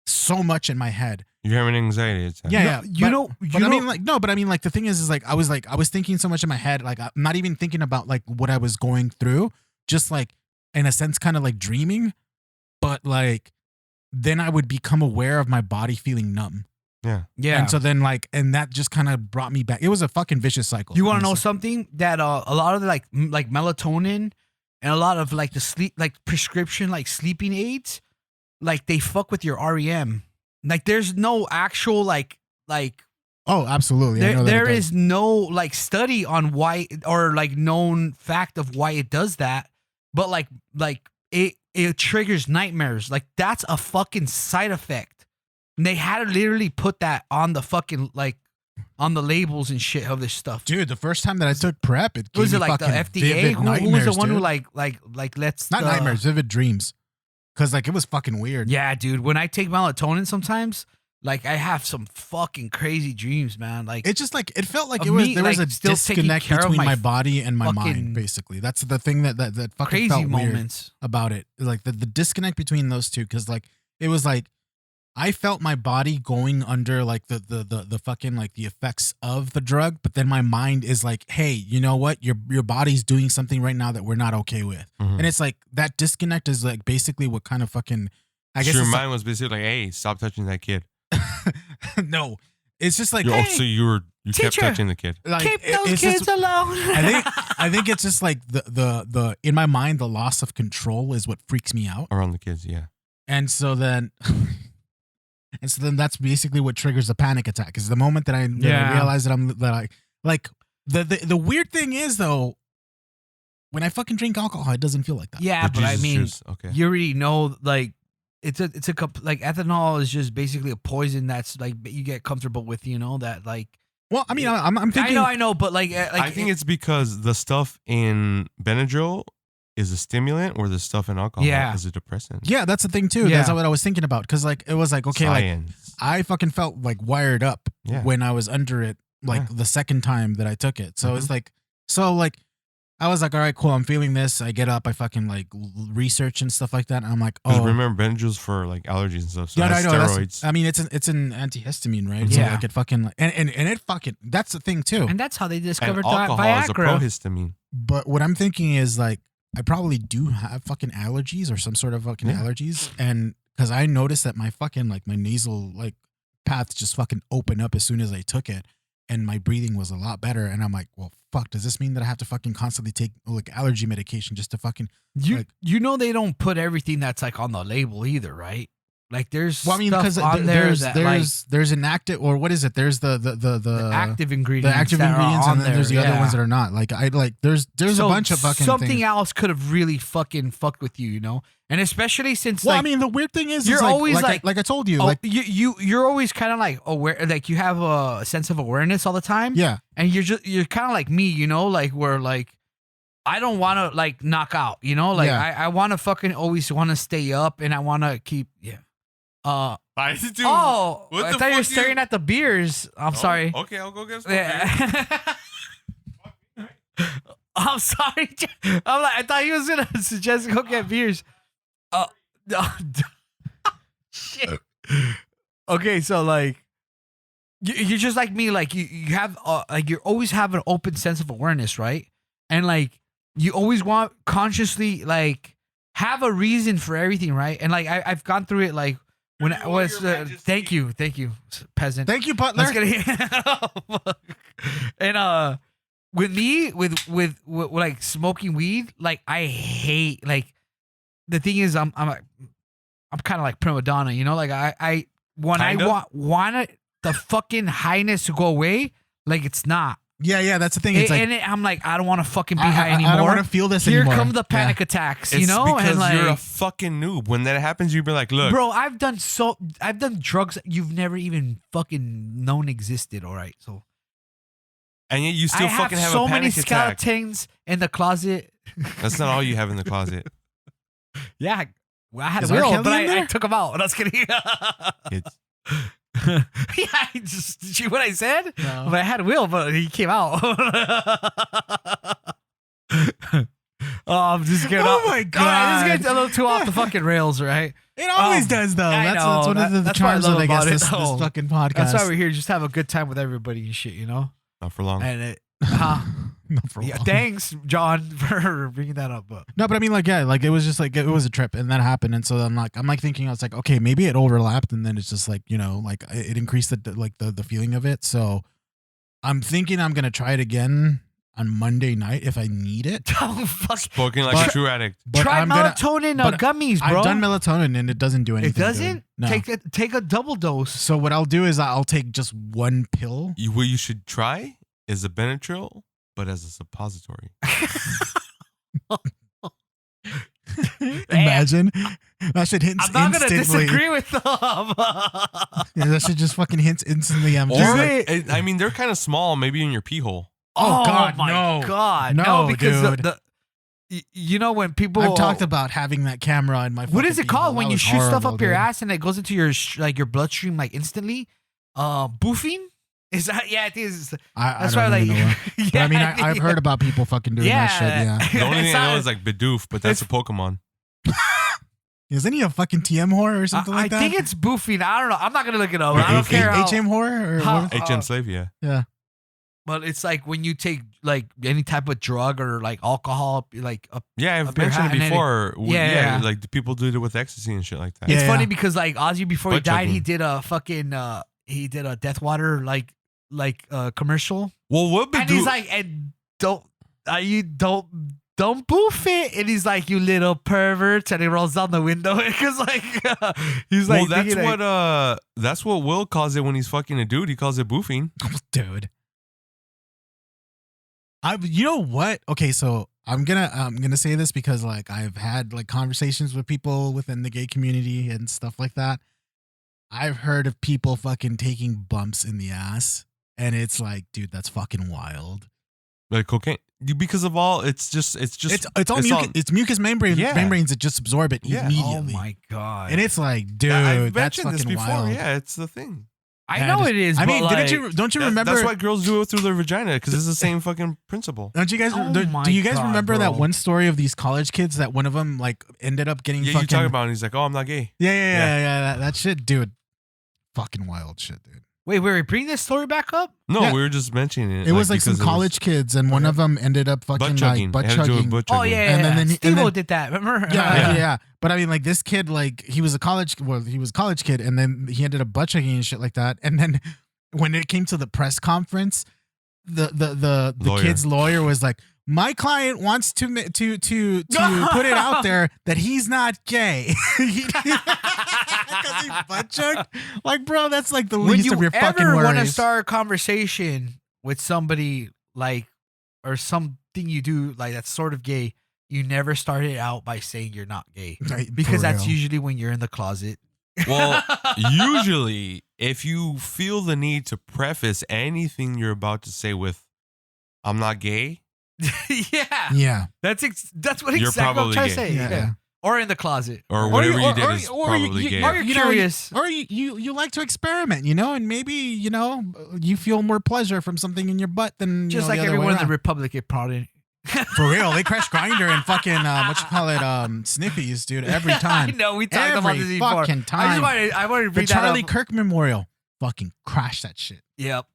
so much in my head. You're having anxiety attack. Yeah, No, yeah. you know, I mean, like, no, but I mean, like, the thing is like I was thinking so much in my head, like, I'm not even thinking about like what I was going through, just like in a sense, kind of like dreaming, but like then I would become aware of my body feeling numb, Yeah. yeah. and so then like, and that just kind of brought me back. It was a fucking vicious cycle. You want to know honestly. something that a lot of the, like melatonin and a lot of like the sleep like prescription like sleeping aids, like they fuck with your REM. Like there's no actual like Oh, absolutely. I know that it there does. is no like study on why or like known fact of why it does that, but like it triggers nightmares. Like that's a fucking side effect. And they had to literally put that on the fucking like on the labels and shit of this stuff. Dude, the first time that I took prep, it gave Was me it like the fucking FDA? vivid Who was the nightmares, one who dude. like lets not the- nightmares, vivid dreams, because like it was fucking weird. Yeah, dude. When I take melatonin, sometimes like I have some fucking crazy dreams, man. Like It just like it felt like Of it was me, there was like, a still taking disconnect care of between my my body and my fucking mind. Basically, that's the thing that fucking crazy felt weird moments. about it. Like the disconnect between those two, because like it was like I felt my body going under like the fucking like the effects of the drug, but then my mind is like, hey, you know what? Your body's doing something right now that we're not okay with, Mhm. and it's like that disconnect is like basically what kind of fucking I guess your it's mind was basically like, "Hey, stop touching that kid." like, no, it's just like You're, hey, so you kept teacher. touching the kid. like Keep it- those it's kids just- alone. I think it's just like the in my mind the loss of control is what freaks me out, Around the kids, yeah. and so then that's basically what triggers the panic attack. Is the moment that I Yeah. realize that I like the weird thing is though, when I fucking drink alcohol, it doesn't feel like that. Yeah, The but I Jesus mean, juice, okay. you already know, like, it's a like ethanol is just basically a poison that's like you get comfortable with, you know, that like. Well, I mean, I'm thinking. I know, but like I think it's because the stuff in Benadryl is a stimulant, or the stuff in alcohol Yeah. is a depressant. Yeah, that's the thing too. Yeah. That's what I was thinking about. Because like it was like okay, like Science. I fucking felt like wired up Yeah. when I was under it, like Yeah. the second time that I took it. So Mhm. it's like, I was like, all right, cool. I'm feeling this. I get up, I fucking like research and stuff like that. And I'm like, Because oh, remember, Benadryl's for like allergies and stuff. So yeah, it I has know. steroids. I mean, it's an antihistamine, right? So Yeah. like it fucking like, and it fucking that's the thing too. and that's how they and discovered alcohol is a Viagra. prohistamine. But what I'm thinking is like I probably do have fucking allergies or some sort of fucking Yeah. allergies, and because I noticed that my fucking like my nasal like paths just fucking open up as soon as I took it, and my breathing was a lot better. And I'm like, well, fuck, does this mean that I have to fucking constantly take like allergy medication just to fucking? You like- you know they don't put everything that's like on the label either, right? Like there's Well, I mean, stuff because on there there's that like there's an active, or what is it? There's the active the ingredients, active that are ingredients, on and then there's the there, other yeah. ones that are not. Like I like there's So a bunch of fucking something things. else could have really fucking fucked with you, you know, and especially since Well, like I mean, the weird thing is you're like, always like like- I told you, oh, like you're always kind of like aware, like you have a sense of awareness all the time, yeah. and you're kind of like me, you know, like where like I don't want to like knock out, you know, like Yeah. I want to fucking always want to stay up, and I want to keep I do. oh, what I the thought you were fuck staring at the beers. I'm sorry. Okay, I'll go get some. Yeah. I'm sorry. I'm like, I thought he was gonna suggest go get beers. No. Shit. Okay, so like, you're just like me. Like you have like you always have an open sense of awareness, right? And like you always want consciously like have a reason for everything, right? And like I've gone through it like when I was. Your Majesty. Thank you, peasant. Thank you, Butler. Let's get and with me with like smoking weed, like I hate like the thing is I'm kind of like prima donna, you know, like I when Kinda? I want the fucking highness to go away, like it's not. Yeah, that's the thing. It's like and I'm like I don't want to fucking be high I anymore. don't want to feel this Here anymore. come the Yeah. panic attacks, It's you know, because and like you're a fucking noob. When that happens, you be like, look, bro, I've done drugs that you've never even fucking known existed. All right, so. and yet you still I fucking have so a many panic attack. skeletons in the closet. That's not all you have in the closet. Yeah, well, I had Is a R. will, Kelly but in I there? took them out. That's kidding. It's Yeah, I just did you hear what I said? No. But I had a will, but he came out. I'm just getting Oh off. my All right, God. this gets a little too off the fucking rails, right? It always does, though. I That's know. one of the That's what I charms love of, I guess, about it, this though. fucking podcast. That's why we're here, just have a good time with everybody and shit, you know. not for long. And it, Not for yeah, long. thanks, John, for bringing that up. But No, but I mean, like, yeah, like it was just like it was a trip, and that happened, and so I'm like thinking, I was like, okay, maybe it overlapped, and then it's just like, you know, like it increased the feeling of it. So I'm thinking I'm gonna try it again on Monday night if I need it. oh fuck. Spoken like But- a true addict. But Try I'm gonna. melatonin but gummies, bro. I've done melatonin, and it doesn't do anything. It doesn't. Dude. No. Take a double dose. So what I'll do is I'll take just one pill. What you should try is a Benadryl, but as a suppository. Imagine that shit hits I'm not gonna instantly. disagree with them. Yeah, that shit just fucking hits instantly. I'm Or, just like, I mean, they're kind of small, maybe in your pee hole. Oh, God, my no. God, No, because dude. you know when people I've talked about having that camera in my. what is fucking it called pee-hole. when That you was shoot stuff horrible, up your dude. ass and it goes into your like your bloodstream like instantly? Boofing? Is that yeah? It is. That's I why don't like even know what- yeah, But I mean, think- I've heard about people fucking doing that shit. Yeah. The only thing I know It's is like Bidoof, but that's a Pokemon. Isn't he a fucking TM whore or something like that? I think it's boofing. I don't know. I'm not gonna look it up. Or I don't boofing. care. How, HM whore or How- what? HM Slave, yeah. Yeah. but it's like when you take like any type of drug or like alcohol, like Yeah, I've Up your mentioned hat it and then before. yeah. Like the people do it with ecstasy and shit like that. it's Yeah, funny yeah. because like Ozzy before he Butt died, he chugging. did a fucking he did a Death Water like commercial, Well, what and he's Bidoof? like, and you don't boof it, and he's like, you little pervert, and he rolls down the window because like he's like, Well, that's thinking, like, what that's what Will calls it when he's fucking a dude. He calls it boofing. Dude. You know what? Okay, so I'm gonna say this because like I've had like conversations with people within the gay community and stuff like that. I've heard of people fucking taking bumps in the ass, and it's like, dude, that's fucking wild. Like cocaine, because of all, it's All mucus. It's mucus membranes that just absorb it Yeah. immediately. Oh my god! And it's like, dude, I've that's mentioned this fucking before. wild. Yeah, it's the thing. I Yeah, know just- it is. I mean, but don't you remember? That's why girls do it through their vagina, because it's the same fucking principle. Don't you guys? Oh do my you guys God, remember that bro. one story of these college kids that one of them like ended up getting Yeah, fucking? you talk about it, and he's like, "Oh, I'm not gay." Yeah. That shit, dude. Fucking wild shit, dude. Wait, bring this story back up. No, Yeah. we were just mentioning it. It was like because some college kids, and one of them ended up fucking butt chugging. like butt It had to do with chugging. butt Oh chugging. yeah, And then- Steve-O did that. Remember? Yeah. But I mean, like this kid, like he was a college kid, and then he ended up butt chugging and shit like that. And then when it came to the press conference, the Lawyer. kid's lawyer was like, "My client wants to put it out there that he's not gay because he butt chugged." Like, bro, that's like the When least you of your fucking ever want to worries. start a conversation with somebody like, or something you do like that's sort of gay, you never start it out by saying you're not gay, Right, because for that's real. usually when you're in the closet. Well, usually, if you feel the need to preface anything you're about to say with, "I'm not gay," yeah, Yeah. that's what You're exactly I'm probably trying gay. to say. Yeah. Yeah. Or in the closet. or whatever you did or- is or probably you- gay. Or you're You know, curious. Or you like to experiment, you know, and maybe, you know, you feel more pleasure from something in your butt than Just you know, like the other everyone way in the around. Republican Party. For real, they crash Grinder and fucking sniffies, dude, every I time. know we talked about Every this before. fucking time. I wanted to The bring that Charlie up. Kirk Memorial, fucking crash that shit. Yep.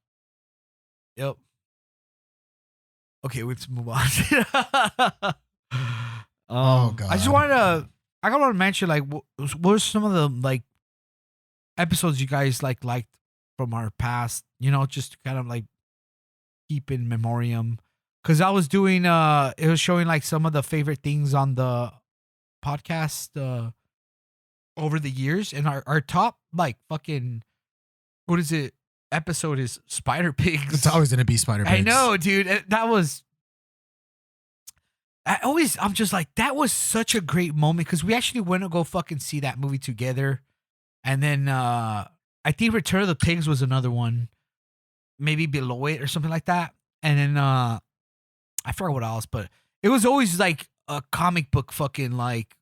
Okay, let's move on. Oh, God. I just wanted to. I gotta want to mention like what were some of the like episodes you guys liked from our past. You know, just to kind of like keep in memoriam. Because I was doing it was showing like some of the favorite things on the podcast over the years, and our top like fucking what is it episode is Spider Pigs. It's always gonna be Spider Pigs. I know, dude. That was. I'm just like, that was such a great moment because we actually went to go fucking see that movie together. And then I think Return of the Pigs was another one, maybe below it or something like that. And then I forgot what else, but it was always like a comic book fucking like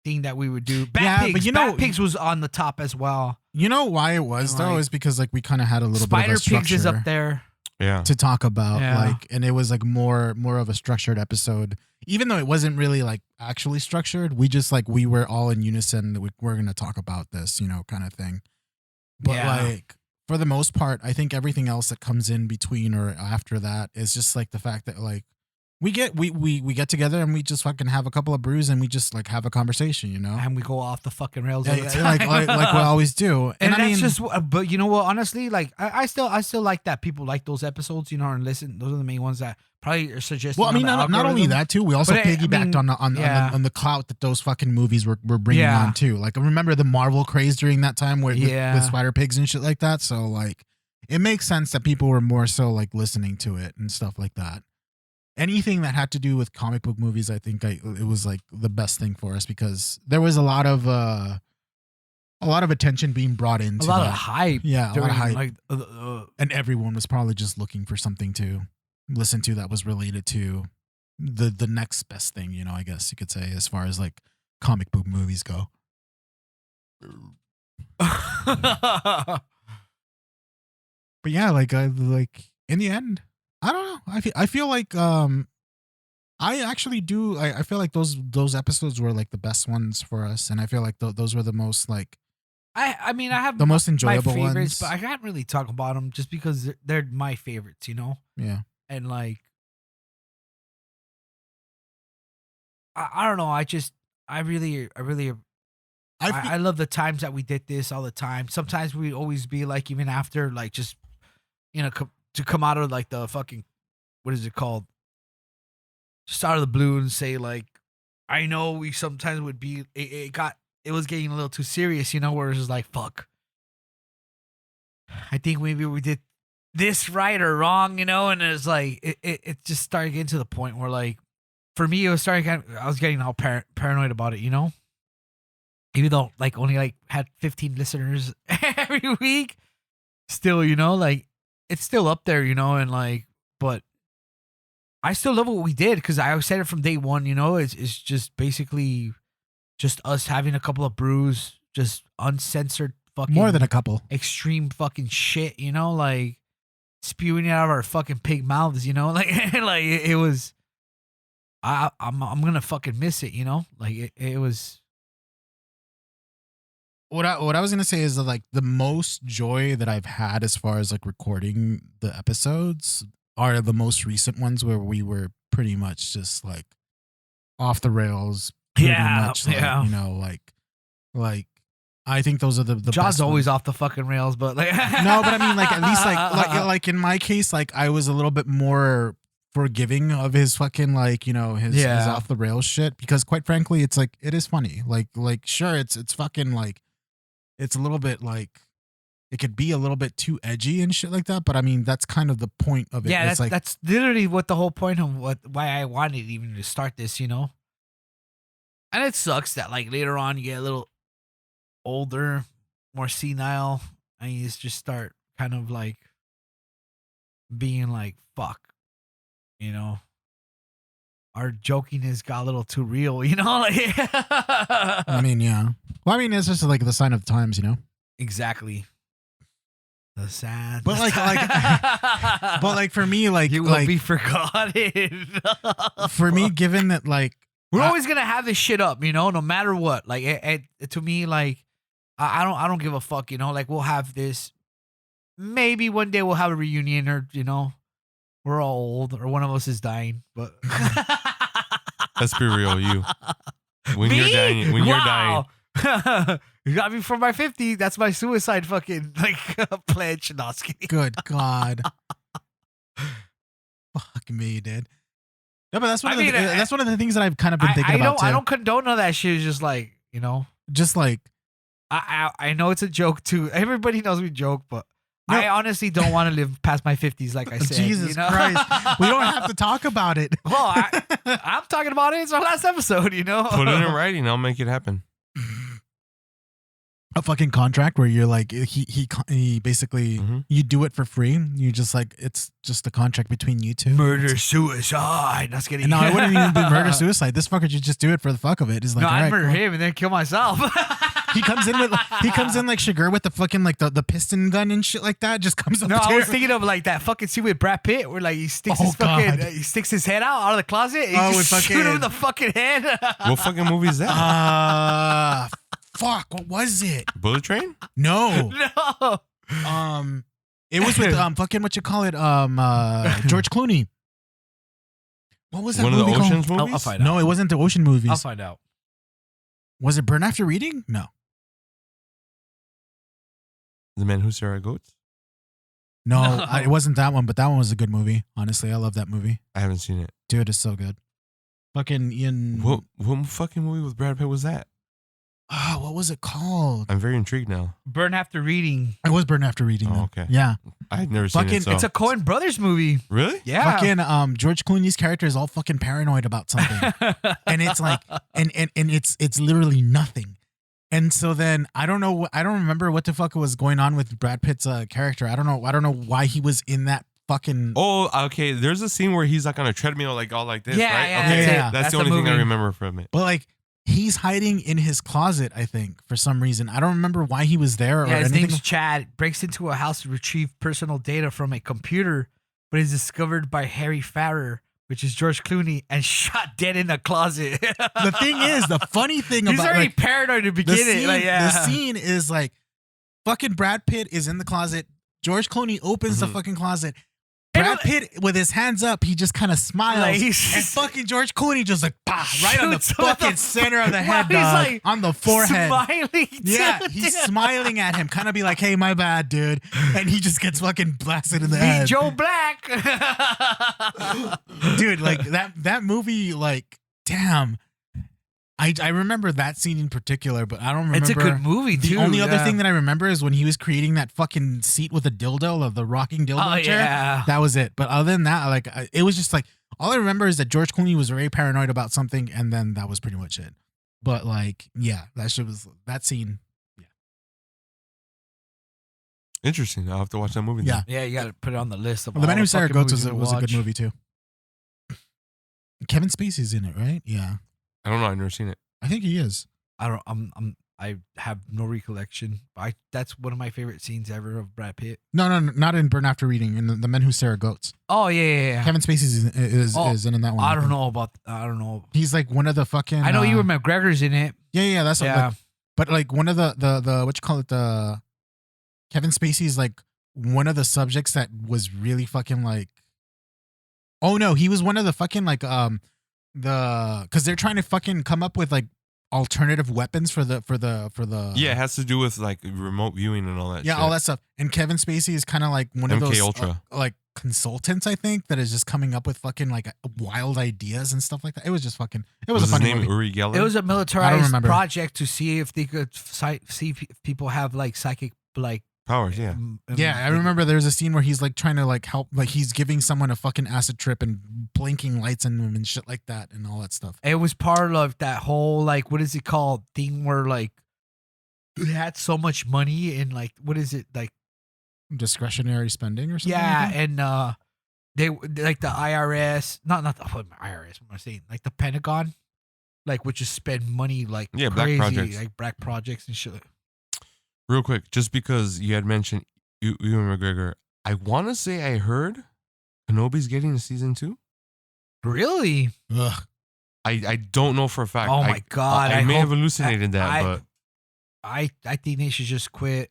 thing that we would do. Bat Pigs, Bat Pigs was on the top as well. You know why it was though, Like, is because like we kind of had a little Spider bit of a structure Pigs is up there. Yeah. to talk about, Yeah. like, and it was like more of a structured episode, even though it wasn't really like actually structured. We just like we were all in unison that we're gonna talk about this, you know, kind of thing. But Yeah. like for the most part, I think everything else that comes in between or after that is just like the fact that like we get together and we just fucking have a couple of brews and we just like have a conversation, you know. And we go off the fucking rails Yeah, all the yeah, time. like we always do. And I that's mean, just, but you know what? Honestly, like I still like that people like those episodes, you know, and listen. Those are the main ones that probably are suggested. well, I mean, not only algorithm. that too. We also But I piggybacked mean, on the clout that those fucking movies were bringing Yeah. on too. Like, I remember the Marvel craze during that time with Yeah. Spider Pigs and shit like that. So like, it makes sense that people were more so like listening to it and stuff like that. Anything that had to do with comic book movies, I think it was like the best thing for us because there was a lot of attention being brought into a lot that. of hype. Yeah, a lot during, of hype. Like, And everyone was probably just looking for something to listen to that was related to the next best thing, you know, I guess you could say, as far as like comic book movies go. But yeah, like in the end, I don't know. I feel like I actually do. I feel like those episodes were like the best ones for us, and I feel like those were the most like I mean, I have the most my enjoyable favorites, ones. but I can't really talk about them just because they're my favorites, you know. Yeah. And like, I don't know. I really I love the times that we did this all the time. Sometimes we'd always be like, even after, like, just, you know, to come out of like the fucking, what is it called? Just out of the blue and say, like, I know we sometimes would be, it was getting a little too serious, you know, where it's just like, fuck. I think maybe we did this right or wrong, you know, and it's like, it just started getting to the point where, like, for me, it was I was getting all paranoid about it, you know? Even though, like, only, like, had 15 listeners every week, still, you know, like, it's still up there, you know, and, like, but I still love what we did because I said it from day one, you know? It's just basically just us having a couple of brews, just uncensored fucking... More than a couple. Extreme fucking shit, you know? Like, spewing it out of our fucking pig mouths, you know? Like, like it was... I'm gonna fucking miss it, you know? Like, it was... What I was gonna say is that, like, the most joy that I've had as far as like recording the episodes are the most recent ones where we were pretty much just like off the rails. Pretty much, like, you know, like I think those are the John's best always ones. off the fucking rails, but like No, but I mean, like, at least like in my case, like I was a little bit more forgiving of his fucking, like, you know, his off the rails shit, because quite frankly, it's like, it is funny. Like sure, it's fucking like, it's a little bit like, it could be a little bit too edgy and shit like that, but I mean, that's kind of the point of it. yeah, It's like, that's literally what the whole point of why I wanted even to start this, you know. And it sucks that like later on you get a little older, more senile, and you just start kind of like being like, fuck, you know, our jokiness got a little too real, you know? Like I mean, yeah. Well, I mean, it's just like the sign of the times, you know? exactly. The sad. But like, but like for me, like, you will like be forgotten. for me, given that, like, we're always gonna have this shit up, you know, no matter what. Like, to me, like, I don't give a fuck, you know. Like, we'll have this. Maybe one day we'll have a reunion, or you know, we're all old, or one of us is dying. But Let's be real, you. When me? you're dying, when you're dying, dying. You got me for my 50. That's my suicide fucking like pledge. No, just kidding. good God. Fuck me, dude. No, but that's one I of the, mean, that's one of the things that I've kind of been thinking about too. I don't condone all that shit. It's just like, you know, Just like, I know it's a joke too. Everybody knows we joke, but No. I honestly don't want to live past my 50s, like I said. Jesus you know? Christ. We don't have to talk about it. Well, I'm talking about it. It's our last episode, you know? put it in writing. I'll make it happen. A fucking contract where you're like, he basically, Mhm. you do it for free. You just like, it's just a contract between you two. Murder, suicide. That's getting. And no, I wouldn't even do murder suicide. This fucker should just do it for the fuck of it. It's like, No, all I'd right, murder cool. him and then kill myself. He comes in like Shiger with the fucking like the piston gun and shit like that. Just comes up No, I there. was thinking of like that fucking scene with Brad Pitt where like he sticks Oh, his fucking God. he sticks his head out of the closet and Oh, he with just shoot him fucking- in the fucking head. What fucking movie is that? Fuck. What was it? Bullet Train? No. No. It was with fucking what you call it George Clooney. What was that One of the movie called? Ocean's movies? I'll find out. No, it wasn't the ocean movies. I'll find out. Was it Burn After Reading? No. The Man Who Stare at Goats? No, No. It wasn't that one, but that one was a good movie. Honestly, I love that movie. I haven't seen it. Dude, it's so good. Fucking Ian. What fucking movie with Brad Pitt was that? What was it called? I'm very intrigued now. Burn After Reading. It was Burn After Reading. Oh, though. okay. Yeah. I've never seen Fucking- it. So. It's a Coen Brothers movie. Really? Yeah. Fucking George Clooney's character is all fucking paranoid about something. And it's like and it's literally nothing. And so then I don't remember what the fuck was going on with Brad Pitt's character. I don't know why he was in that fucking Oh, okay. There's a scene where he's like on a treadmill, like all like this, Yeah, right? yeah, Okay. that's it. That's That's the the only thing I movie. remember from it. but like he's hiding in his closet, I think, for some reason. I don't remember why he was there or Yeah, his anything. name's Chad. Breaks into a house to retrieve personal data from a computer, but is discovered by Harry Farrer, which is George Clooney, and shot dead in the closet. The thing is, the funny thing he's about already like, paranoid to the begin scene, it. Like, yeah. the scene is like fucking Brad Pitt is in the closet. George Clooney opens the Mhm. fucking closet. And Brad Pitt with his hands up, he just kind of smiles, Like, and he's fucking George Clooney just like right on the shoots him in the fucking center of the while head, he's, dog, like, on the forehead. smiling. Yeah, dude. he's smiling at him, kind of be like, "Hey, my bad, dude," and he just gets fucking blasted in the Be head. Joe Black. Dude, like that movie, like, damn. I remember that scene in particular, but I don't remember. It's a good movie The too. only other yeah. thing that I remember is when he was creating that fucking seat with a dildo of the rocking dildo Oh chair. yeah. That was it. But other than that, like it was just like all I remember is that George Clooney was very paranoid about something, and then that was pretty much it. But like, yeah, that shit was that scene. Interesting. I'll have to watch that movie. Yeah. Yeah, you got to put it on the list of Well, the all Man Who Stared at fucking Goats movies you was a good watch. movie too. Kevin Spacey's in it, right? Yeah, I don't know. I've never seen it. I think he is. I have no recollection. That's one of my favorite scenes ever of Brad Pitt. No, not in Burn After Reading. In the Men Who Stare at Goats. Oh yeah. Kevin Spacey is in that one. I don't think. know about. I don't know. He's like one of the fucking. I know you were McGregor's in it. Yeah, that's Yeah. like, but like one of the what you call it, the Kevin Spacey's like one of the subjects that was really fucking like. Oh no, he was one of the fucking like because they're trying to fucking come up with like alternative weapons for the Yeah, it has to do with like remote viewing and all that. yeah shit. all that stuff. And Kevin Spacey is kind of like one of MK those Ultra. like consultants, I think, that is just coming up with fucking like wild ideas and stuff like that. It was just fucking. It was a his funny name movie. Uri Geller? It was a militarized remember. project to see if they could see if people have like psychic like. Powers, yeah. Yeah, I remember there's a scene where he's like trying to like help, like he's giving someone a fucking acid trip and blinking lights in them and shit like that and all that stuff. It was part of that whole like what is it called thing where like you had so much money and like what is it like Discretionary spending or something. yeah like that? and they like the IRS not the IRS what am I saying like the Pentagon like would just spend money like Yeah, black crazy projects. like black projects and shit. Real quick, just because you had mentioned Ewan McGregor, I want to say I heard Kenobi's getting a season 2. Really? Ugh. I don't know for a fact. Oh my God, I I may have hope- hallucinated that, I- but I think they should just quit.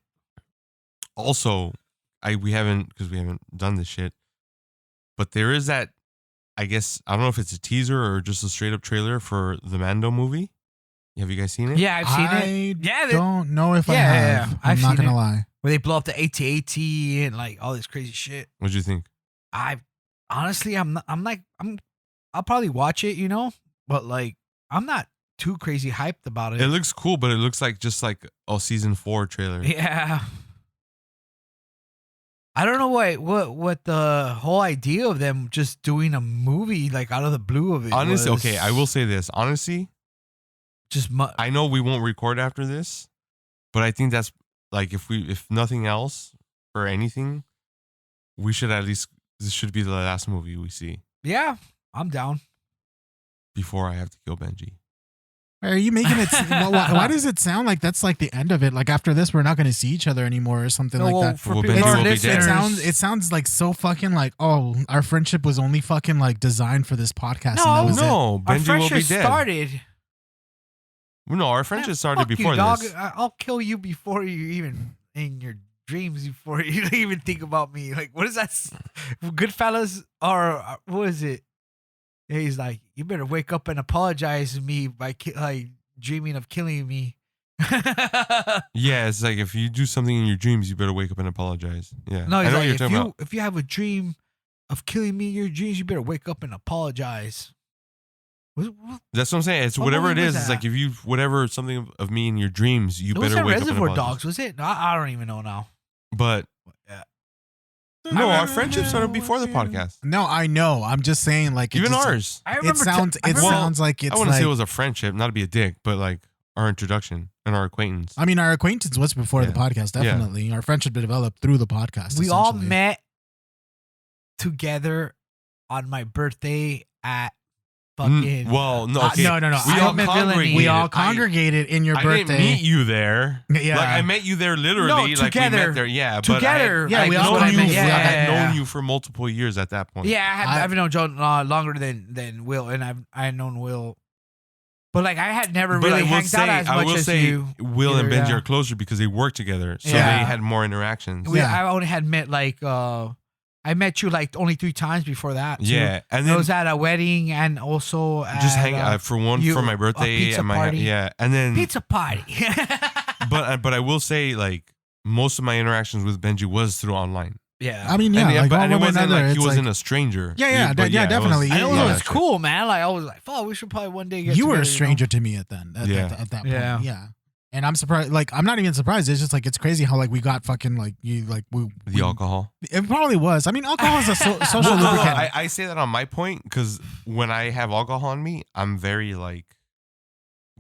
also we haven't done this shit. But there is that, I guess, I don't know if it's a teaser or just a straight up trailer for the Mando movie. Have you guys seen it? Yeah, I've seen I it. Yeah, don't know if I Yeah, have. yeah, I'm I've not seen gonna it. lie. where they blow up the AT-AT and like all this crazy shit. What'd you think? I honestly, I'll probably watch it, you know, but like I'm not too crazy hyped about it. It looks cool, but it looks like just like a season 4 trailer. Yeah. I don't know what the whole idea of them just doing a movie like out of the blue of it. Honestly, was. okay, I will say this. Honestly, Just I know we won't record after this, but I think that's like if nothing else or anything, we should at least, this should be the last movie we see yeah, I'm down. before I have to kill Benji. Are you making it? Why does it sound like that's like the end of it? Like after this, we're not going to see each other anymore or something like that. For Well, people- Benji our will be listeners, dead. It sounds like so fucking like, oh, our friendship was only fucking like designed for this podcast. and that No, was it. No, our Benji will be friendship dead. started. No, our friendship Man, started fuck you, before dog. this. I'll kill you before you even in your dreams before you even think about me. Like, what is that? Goodfellas or what is it? Yeah, he's like, you better wake up and apologize to me by like dreaming of killing me. Yeah, it's like if you do something in your dreams, you better wake up and apologize. Yeah, No, I he's know what like, you're talking about. if you have a dream of killing me in your dreams, you better wake up and apologize. What, That's what I'm saying. It's What whatever it movie is. was It's that? like if you whatever something of me in your dreams, you it was better that wake up and Reservoir apologize. Dogs, was it? No, I don't even know now. But Yeah. no, our friendship started before the podcast. No, I know. I'm just saying, like, it Even just, ours. I It remember. sounds. I It remember- sounds like it's I wouldn't like. say it was a friendship, not to be a dick, but like our introduction and our acquaintance. I mean, our acquaintance was before the Yeah. podcast. Yeah. Definitely, our friendship developed through the podcast. we all essentially. met together on my birthday at fucking. Well, no, okay. No. We I all admit congregated. We all I- congregated in your I birthday. didn't meet you there. Yeah. Like I met you there literally. No, like we together. met there. Yeah, Together. But Yeah, I've we all known met you. there. For, Yeah, I had yeah, known yeah. you for multiple years at that point. Yeah, I- I've known Joe longer than Will, and I had known Will, but like I had never But really I will hanged out as I much will as say you. Will and either, Benji yeah. are closer because they work together, so Yeah. they had more interactions. Yeah. I only had met like I met you like only 3 times before that. too. Yeah, and It then was at a wedding and also at just hang for you- my a birthday pizza and my party. yeah, and then pizza party. but I will say like most of my interactions with Benji was through online. Yeah. I mean, yeah, and, like but, all and it women wasn't other, like he it's wasn't like, a stranger. Yeah, yeah, But yeah, it was- definitely. I know Yeah. it was cool, man. Like I was like, "Fuck, we should probably one day get." You were together, a know? stranger to me at then. At that point, Yeah. yeah. And I'm surprised. Like, I'm not even surprised. It's just like it's crazy how like we got fucking like you like we. The alcohol. It probably was. I mean, alcohol is a social No, lubricant. I say that on my point because when I have alcohol on me, I'm very like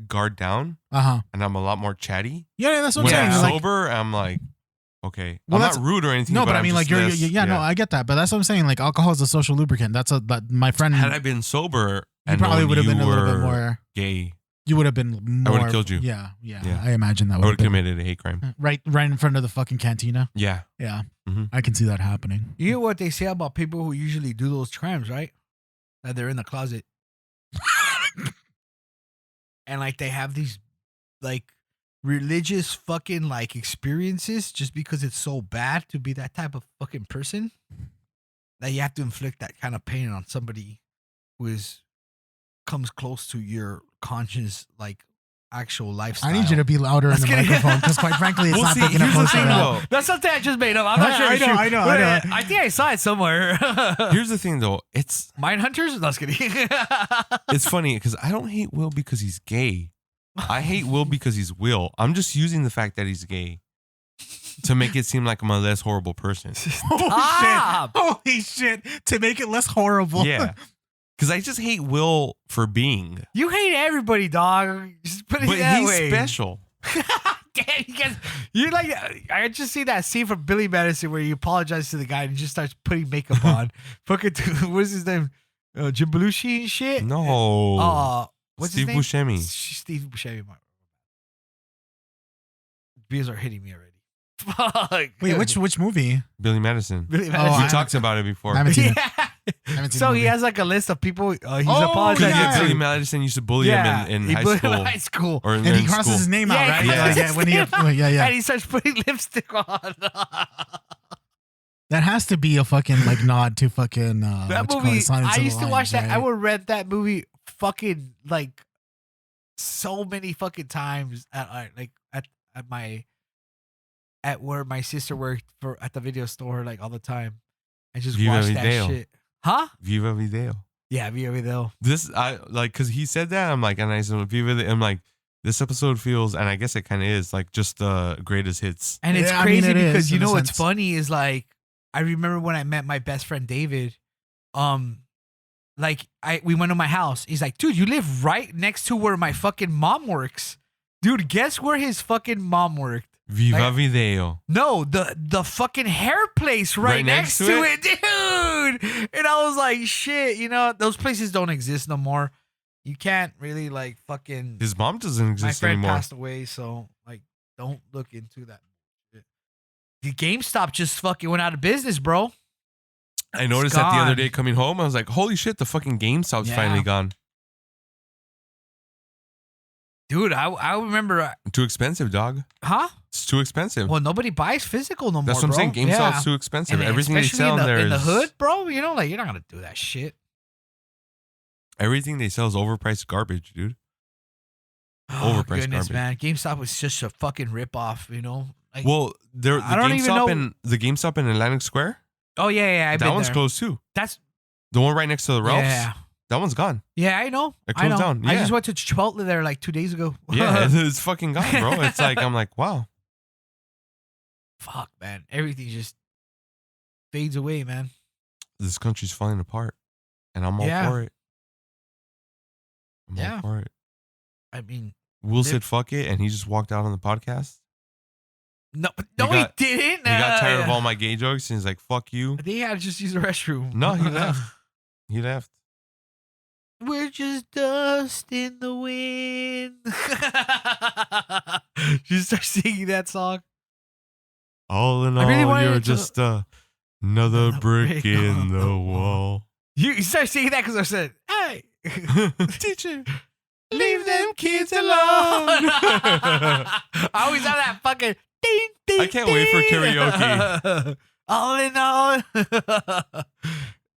guard down Uh-huh. and I'm a lot more chatty. Yeah, that's what When I'm I'm saying. Like, sober, I'm like, okay, Well, I'm that's- not rude or anything. no, but I I'm mean, like just you're, less- yeah, no, I get that, but that's what I'm saying. Like, alcohol is a social lubricant. That's my friend. Had I been sober, You and probably known would have you been a little bit were more. gay, You would have been more. would've killed you. Yeah. Yeah. I imagine that I would would have have been committed a hate crime. right in front of the fucking cantina. Yeah. Yeah, Mhm. I can see that happening. You know what they say about people who usually do those crimes, right? That they're in the closet and like they have these like religious fucking like experiences just because it's so bad to be that type of fucking person that you have to inflict that kind of pain on somebody who comes close to your conscious like actual lifestyle. I need you to be louder in Let's the get it. microphone because, quite frankly, it's Well, not see, picking up here's the close thing, enough. though. That's something I just made up. I'm not sure. I it's know, true. I know. But, I think I saw it somewhere. Here's the thing, though. It's Mindhunters? No, I was kidding. it's funny because I don't hate Will because he's gay. I hate Will because he's Will. I'm just using the fact that he's gay to make it seem like I'm a less horrible person. Stop. Holy shit! To make it less horrible. Yeah. Because I just hate Will for being. You hate everybody, dog. Just put it But that he's way. special. Damn, you like. I just see that scene from Billy Madison where he apologizes to the guy and he just starts putting makeup on. Fucking, what's his name? Jim Belushi and shit. No. What's Steve his name? Buscemi. Steve Buscemi. Beers are hitting me already. Fuck. Wait, which movie? Billy Madison. Billy Oh, Madison. We I- talked about it before. I haven't seen it. Yeah. haven't seen So the he movie. has like a list of people he's Oh, Because apologizing yeah. to. Billy Madison used to bully him in he high bullied him school. in high school. Or in And he in crosses school. his name Yeah, out, right? he crosses Like, his when he, name yeah. And he starts putting lipstick on. That has to be a fucking like nod to fucking That what you call movie, it, Silence I of the used to watch Lambs, that. I right? would rent that movie fucking like so many fucking times at where my sister worked for at the video store like all the time and just Viva watch that Video. shit. Huh? Viva Video. Yeah, Viva Video. This I like because he said that. I'm like, and I said Viva. I'm like, this episode feels, and I guess it kind of is like just the greatest hits. And it's Yeah, I mean, crazy it is, because you in a know what's sense. funny is like I remember when I met my best friend David, like we went to my house. He's like, dude, you live right next to where my fucking mom works. Dude, guess where his fucking mom worked? Viva Like- Video. No, the fucking hair place right, next to it, dude. And I was like, shit, those places don't exist no more. You can't really like fucking. His mom doesn't My exist friend anymore. passed away, so like, don't look into that. The GameStop just fucking went out of business, bro. I noticed that the other gone. day coming home. I was like, holy shit, the fucking GameStop's Yeah. finally gone. Dude, I remember, Too expensive, dog. huh? It's too expensive. Well, nobody buys physical no more. That's what I'm bro. saying. GameStop's Yeah. too expensive. And then Everything they especially sell in there the is hood, bro. Like you're not gonna do that shit. Everything they sell is overpriced garbage, dude. Oh Overpriced goodness, garbage. man. GameStop was just a fucking ripoff, Like, Well, the I don't even know- GameStop in Atlantic Square. oh yeah, I've That been one's there. closed too. That's The one right next to the Ralph's. yeah, That one's gone. yeah. I know. It I closed know. down, I yeah. just went to Chipotle there like 2 days ago. Yeah, it's fucking gone, bro. It's like I'm like, wow. Fuck, man. Everything just fades away, man. This country's falling apart, and I'm all Yeah. for it. I'm Yeah. all for it. I mean, Will They- said fuck it, and he just walked out on the podcast. no, He he got- didn't. He got tired of all my gay jokes, and he's like, fuck you. I think he had to just use the restroom. No, he left. He left. We're just dust in the wind. You start singing that song. All in I really all, wanted you're to- just another Another brick brick in on the the wall. You start singing that because I said, "Hey, Teacher, leave them kids alone." I always have that fucking. Ding, ding, I can't wait for karaoke. All in all.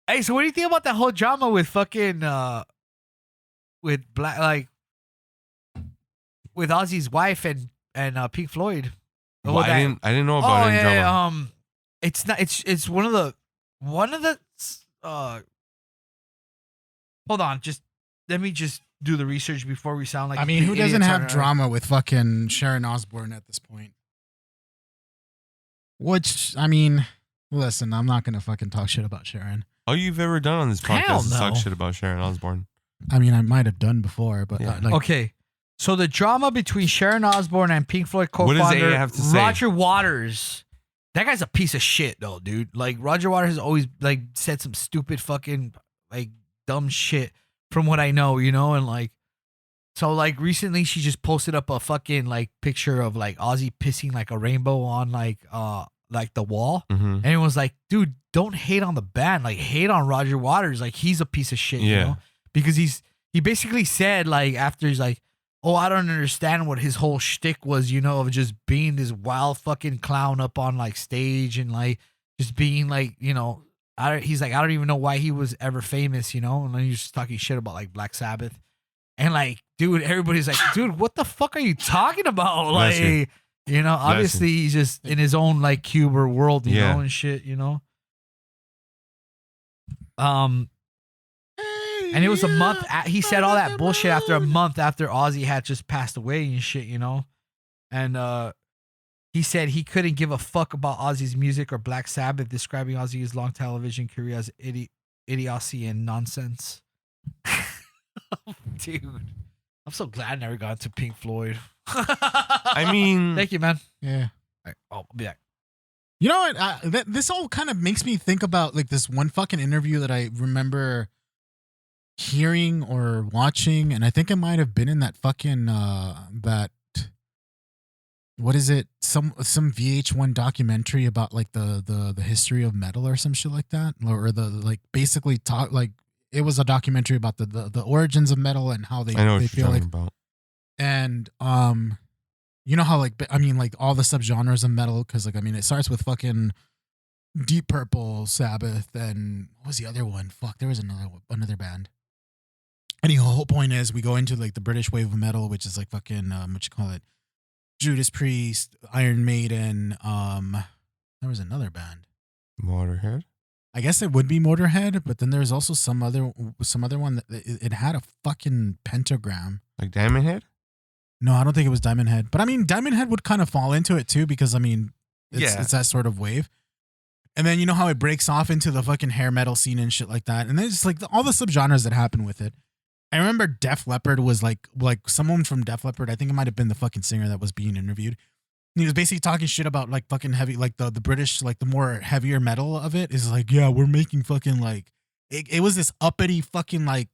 Hey, so what do you think about that whole drama with fucking with black with Ozzy's wife and Pink Floyd? Well, I didn't know about any drama. It's not. It's one of the. Hold on, just let me just do the research before we sound like. I mean, who idiots doesn't have on our- drama with fucking Sharon Osbourne at this point? Which, I mean, listen, I'm not gonna fucking talk shit about Sharon. All you've ever done on this Hell podcast is talk no. shit about Sharon Osbourne. I mean, I might have done before, but Yeah. like, Okay, so the drama between Sharon Osbourne and Pink Floyd What does co-founder AA have to say? Roger Waters. That guy's a piece of shit, though, dude. Like Roger Waters has always like said some stupid fucking like dumb shit from what I know, you know, and like so like recently she just posted up a fucking like picture of like Ozzy pissing like a rainbow on like the wall. Mm-hmm. And it was like, dude, don't hate on the band. Like, hate on Roger Waters. Like, he's a piece of shit, you Yeah. know? Because he basically said, like, after he's like, oh, I don't understand what his whole shtick was, you know, of just being this wild fucking clown up on, like, stage and, like, just being, like, you know, he's like, I don't even know why he was ever famous, you know? And then he's just talking shit about, like, Black Sabbath. And, like, dude, everybody's like, dude, what the fuck are you talking about? Bless Like, you. you know, obviously he's just in his own like cube or world, you Yeah. know, and shit, you know. And it was a month. He said all that bullshit after a month after Ozzy had just passed away and shit, you know. And he said he couldn't give a fuck about Ozzy's music or Black Sabbath, describing Ozzy's long television career as idiocy and nonsense. Dude, I'm so glad I never got into Pink Floyd. I mean, Thank you, man. yeah. All right, I'll be back. You know what? This all kind of makes me think about like this one fucking interview that I remember hearing or watching, and I think it might have been in that fucking that what is it? Some VH1 documentary about like the history of metal or some shit like that, or the like basically talk like it was a documentary about the origins of metal and how they I know what feel you're like. talking about. And you know how like I mean like all the subgenres of metal, because like I mean it starts with fucking Deep Purple, Sabbath, and what was the other one? Fuck, there was another band. Anyhow, the whole point is we go into like the British wave of metal, which is like fucking what you call it, Judas Priest, Iron Maiden. There was another band. Motorhead. I guess it would be Motorhead, but then there's also some other one that it had a fucking pentagram. Like Diamond Head? No, I don't think it was Diamond Head. But I mean, Diamond Head would kind of fall into it too, because I mean, it's that sort of wave. And then you know how it breaks off into the fucking hair metal scene and shit like that. And then it's like all the subgenres that happen with it. I remember Def Leppard was like someone from Def Leppard. I think it might have been the fucking singer that was being interviewed. And he was basically talking shit about like fucking heavy, like the British, like the more heavier metal of it is like, yeah, we're making fucking like, it was this uppity fucking like,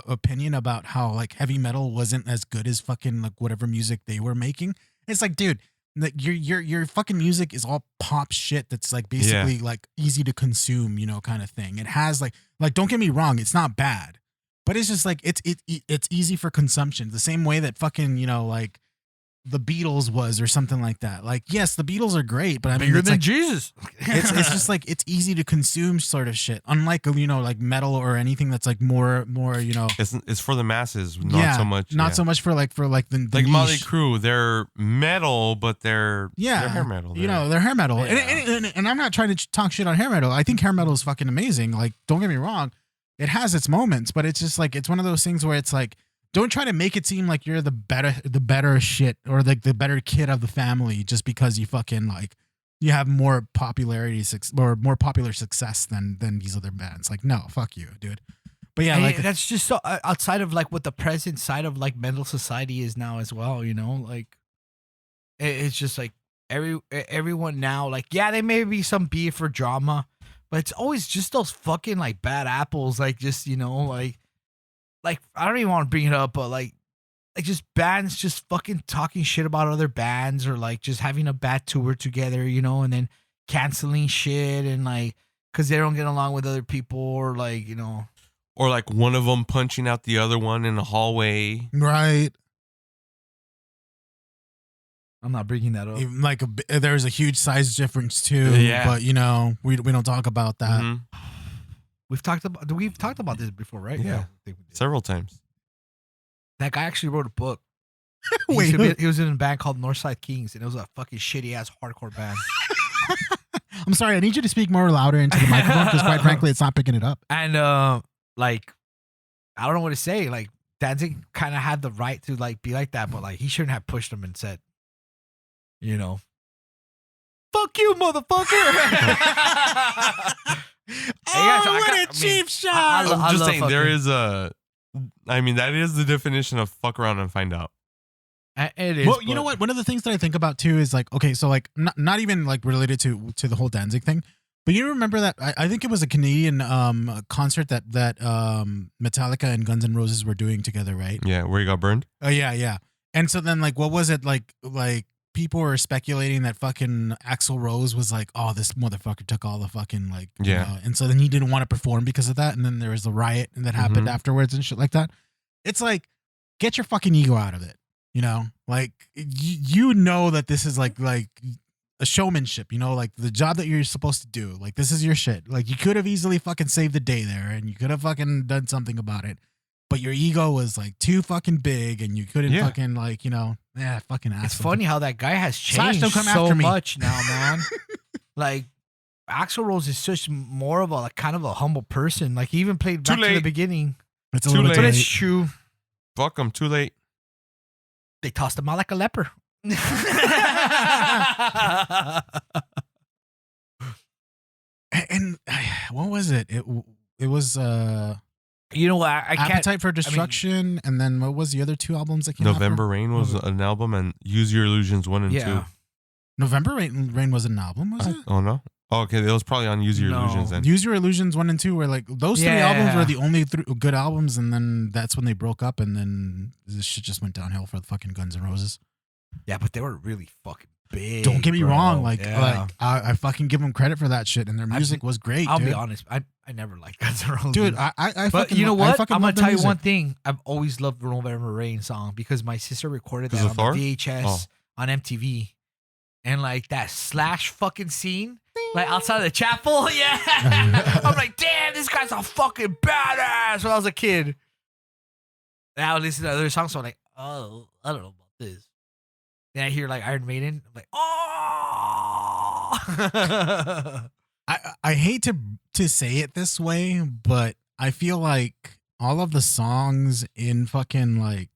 opinion about how like heavy metal wasn't as good as fucking like whatever music they were making. It's like, dude, like your fucking music is all pop shit that's like basically like easy to consume, you know, kind of thing. It has like don't get me wrong, it's not bad, but it's just like it's easy for consumption. The same way that fucking, you know, like the Beatles was or something like that. Like, yes, the Beatles are great, but I mean, Bigger it's than like, Jesus. it's just like it's easy to consume sort of shit. Unlike, you know, like metal or anything that's like more you know, It's for the masses, not so much. not so much for like the Like niche. Motley Crue, they're metal, but they're hair metal. You know, they're hair metal, Yeah. and I'm not trying to talk shit on hair metal. I think hair metal is fucking amazing. Like, don't get me wrong, it has its moments, but it's just like it's one of those things where it's like, don't try to make it seem like you're the better shit or like the better kid of the family just because you fucking like you have more popularity or more popular success than these other bands. Like, no, fuck you, dude. But yeah, And like that's just so outside of like what the present side of like mental society is now as well, you know, like it's just like everyone now, like, yeah, there may be some beef or drama, but it's always just those fucking like bad apples, like just, you know, like I don't even want to bring it up, but like just bands just fucking talking shit about other bands or like just having a bad tour together, you know, and then canceling shit and like because they don't get along with other people or like, you know. Or like one of them punching out the other one in the hallway. right. I'm not bringing that up. Even like there's a huge size difference too. Yeah. But you know, we don't talk about that. Mhm. We've talked about this before, right? Yeah. I think we did. Several times. That guy actually wrote a book. Wait, He was in a band called Northside Kings, and it was a fucking shitty ass hardcore band. I'm sorry. I need you to speak more louder into the microphone because, quite frankly, it's not picking it up. And like, I don't know what to say. Like, Danzig kind of had the right to like be like that, but like he shouldn't have pushed him and said, you know, "Fuck you, motherfucker." What a cheap shot! I'm just love saying there fucking- is a. I mean, that is the definition of fuck around and find out. It is. Well, you know what? One of the things that I think about too is like, okay, so like not even like related to the whole Danzig thing, but you remember that I think it was a Canadian concert that Metallica and Guns N' Roses were doing together, right? Yeah, where you got burned. Oh yeah. And so then like what was it like people were speculating that fucking Axl Rose was like, oh, this motherfucker took all the fucking like, you Yeah. know, and so then he didn't want to perform because of that, and then there was a riot that happened Mhm. afterwards and shit like that. It's like, get your fucking ego out of it, you know, like you know that this is like a showmanship, you know, like the job that you're supposed to do, like this is your shit. Like you could have easily fucking saved the day there, and you could have fucking done something about it. But your ego was like too fucking big, and you couldn't Yeah. fucking like, you know, fucking asshole. It's funny how that guy has Slash, changed don't come so after me. much now, man. Like, Axl Rose is such more of a like, kind of a humble person. Like, he even played Too back to the late. beginning. It's a Too little late. But too it's late. true. Fuck them. Too late. They tossed him out like a leper. And what was it? It was You know what? I can't. Appetite for Destruction, and then what was the other two albums that came out? November Rain was an album, and Use Your Illusions 1 and 2. Yeah. November Rain was an album, was it? Oh no. Oh, okay, that was probably on Use Your No. Illusions then. Use Your Illusions 1 and 2 were like those three Yeah. albums were the only good albums, and then that's when they broke up, and then this shit just went downhill for the fucking Guns N' Roses. Yeah, but they were really fucking big. Don't get me bro. wrong, like Yeah. I fucking give them credit for that shit, and their music was great. I'll dude. be honest. I never liked Guns N' Roses. Dude. I But fucking, you know I what? fucking I'm gonna love their tell you music. one thing. I've always loved the November Rain song because my sister recorded that Because on of the Thor? VHS on MTV, and like that Slash fucking scene, like outside of the chapel. Yeah, I'm like, damn, this guy's a fucking badass. When I was a kid, and I would listen to other songs, so I'm like, oh, I don't know about this. Then I hear like Iron Maiden, I'm like, oh. I hate to say it this way, but I feel like all of the songs in fucking like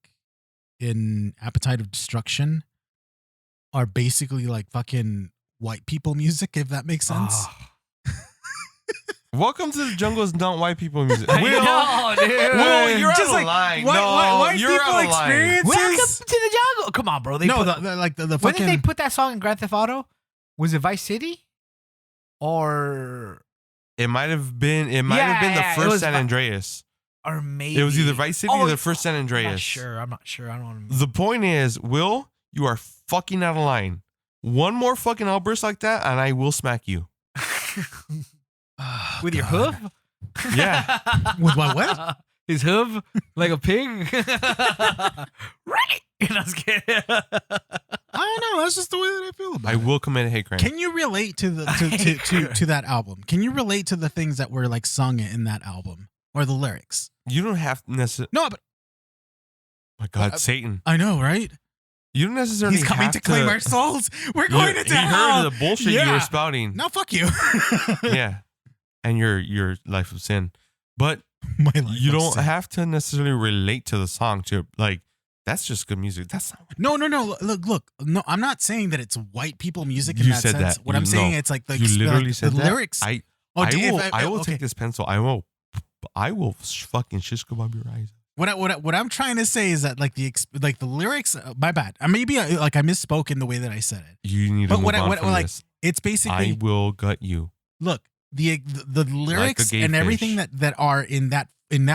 in Appetite of Destruction are basically like fucking white people music, if that makes sense. Oh. Welcome to the Jungle is not white people music. I Will, know, dude. Will, you're Just out of like line. white- No, white you're people out of line. experience- Welcome to the jungle. Come on, bro. They No, put, the when fucking. did they put that song in Grand Theft Auto? Was it Vice City? Or It might have been. It Yeah, the it first was San Vi- Andreas. maybe It was either Vice City Oh, or the first San I'm Andreas. not sure. I'm not sure. I don't want to. The point is, Will, you are fucking out of line. One more fucking outburst like that, and I will smack you. Oh, With your God. hoof? Yeah. With my what? His hoof? Like a pig? Right! And I was kidding. I don't know. That's just the way that I feel about I it. will commit a hate crime. Can you relate to the to that album? Can you relate to the things that were like sung in that album or the lyrics? You don't have to necessarily. No, but My God, Uh, Satan. I know, right? You don't necessarily. He's coming have to claim our souls. We're going You- into he hell. heard the bullshit you Yeah. were spouting. No, fuck you. Yeah, and your life of sin, but My life you of don't sin. have to necessarily relate to the song to like. That's just good music. That's not. No. Look. No, I'm not saying that it's white people music in You that said sense. that. What You I'm saying, know. it's like the You literally like, said the that. lyrics. I if will okay. take this pencil. I will fucking shish kebab your eyes. What I'm trying to say is that like the lyrics. My bad. I maybe like I misspoke in the way that I said it. You need to But move on from like this. it's basically I will gut you. look the lyrics gay and everything fish. that are in that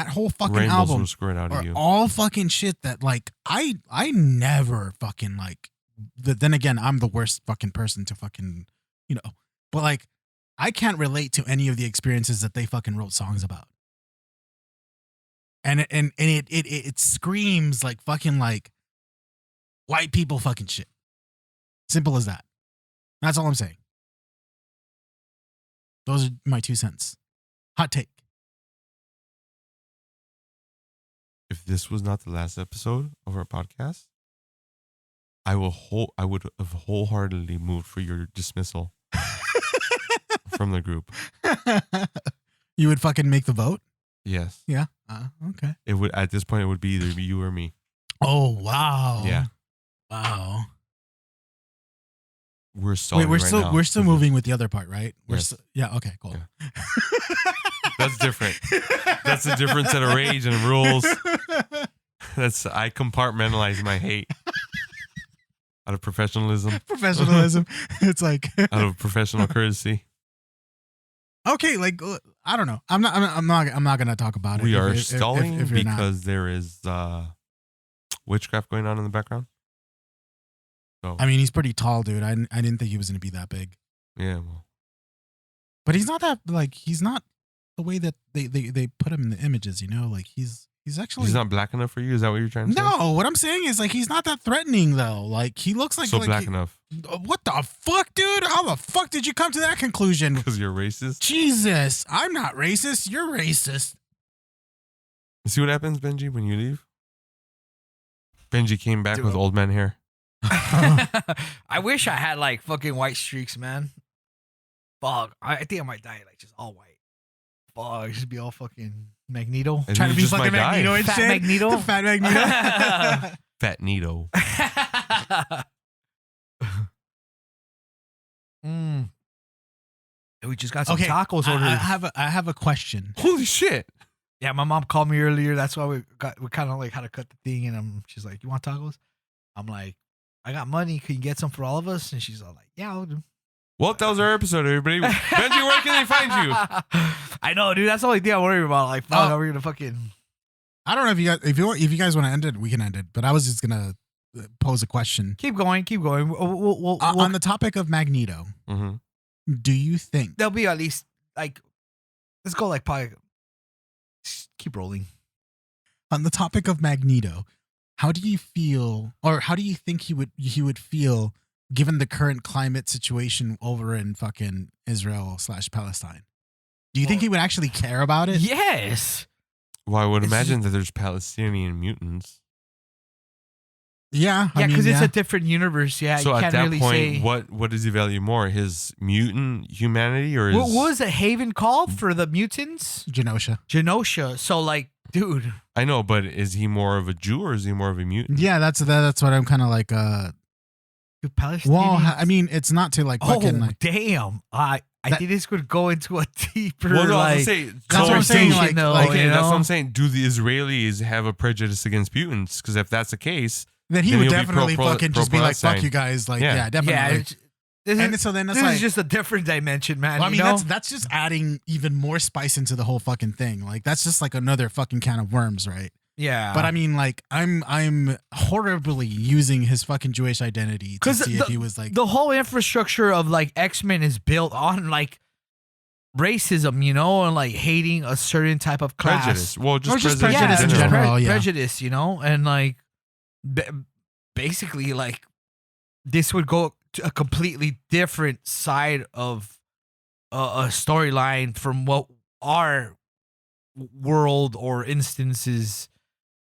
whole fucking Rainbows album will squirt out of are you. all fucking shit that like I never fucking like. Then again, I'm the worst fucking person to fucking but like I can't relate to any of the experiences that they fucking wrote songs about. And it screams like fucking like white people fucking shit. Simple as that. That's all I'm saying. Those are my 2 cents. Hot take. If this was not the last episode of our podcast, I would have wholeheartedly moved for your dismissal. from the group. You would fucking make the vote? Yes. Yeah. Okay. It would at this point it would be either you or me. Oh wow. Yeah. Wow. We're stalling Wait, right now. we're still moving with the other part, right? Yes. Yeah. Okay. Cool. Yeah. That's different. That's a different set of rage and rules. I compartmentalize my hate out of professionalism, Professionalism. It's like out of professional courtesy. okay, like I don't know. I'm not gonna talk about it. We if- are if- stalling if you're not. because there is witchcraft going on in the background. So I mean, he's pretty tall, dude. I didn't think he was gonna be that big, yeah, well, but he's not that like he's not the way that they put him in the images. You know, like he's actually he's not black enough for you. Is that what you're trying to say? No, what I'm saying is like he's not that threatening though. Like he looks like So like black he- enough What the fuck, dude? How the fuck did you come to that conclusion? because you're racist. Jesus, I'm not racist. You're racist. You see what happens, Benji, when you leave? Benji came back Dude. with old man hair. I wish I had like fucking white streaks, man. Fuck. I think I might die like just all white. Fuck. Just be all fucking Magneto. And Trying you to be just fucking might die. Magneto and Fat shit. Magneto? Fat Magneto. Fat Nito. mm. We just got some Okay, tacos ordered. I have a question. Holy shit. Yeah, my mom called me earlier. That's why we kind of like had to cut the thing. And she's like, "You want tacos?" I'm like, "I got money. Can you get some for all of us?" And she's all like, "Yeah, I'll do." Well, that was our episode, everybody. Benji, where can they find you? I know, dude. That's the only thing I worry about. Like, fuck, Oh. are we gonna fucking? I don't know if you guys want to end it, we can end it. But I was just gonna pose a question Keep going. We'll on the topic of Magneto. Mm-hmm. Do you think there'll be at least like, let's go like probably. Just keep rolling. on the topic of Magneto? How do you feel, or how do you think he would feel given the current climate situation over in fucking Israel/Palestine? Do you think he would actually care about it? Yes. Well, I would It's imagine that there's Palestinian mutants. Yeah, Yeah, because it's a different universe. Yeah, So you at can't that really point, say. what does he value more? His mutant humanity or his What was a haven called for the mutants? Genosha. Genosha. So like, dude. I know, but is he more of a Jew or is he more of a mutant? Yeah, that's what I'm kind of like. Dude, Palestinians. Well, I mean, it's not to like oh fucking like. damn! I That- think this could go into a deeper Well, no, I like was gonna say, That's what I'm saying, conversation, though, like, okay, you that's know? what I'm saying. Do the Israelis have a prejudice against mutants? Because if that's the case, Then he then would he'll be definitely pro- fucking just be like, "Fuck pro-Palestine. you guys!" Like, Yeah. yeah, definitely. Yeah, this and is, so then that's this like, is just a different dimension, man. well, I mean, you know? that's just adding even more spice into the whole fucking thing. Like, that's just like another fucking can of worms, right? yeah. But I mean, like, I'm horribly using his fucking Jewish identity to 'Cause see if he was like, the whole infrastructure of like X-Men is built on like racism, you know, and like hating a certain type of class. prejudice. Well, Or just just prejudice prejudice in in general. general. Yeah. prejudice, you know, and like basically like this would go to a completely different side of a storyline from what our world or instance is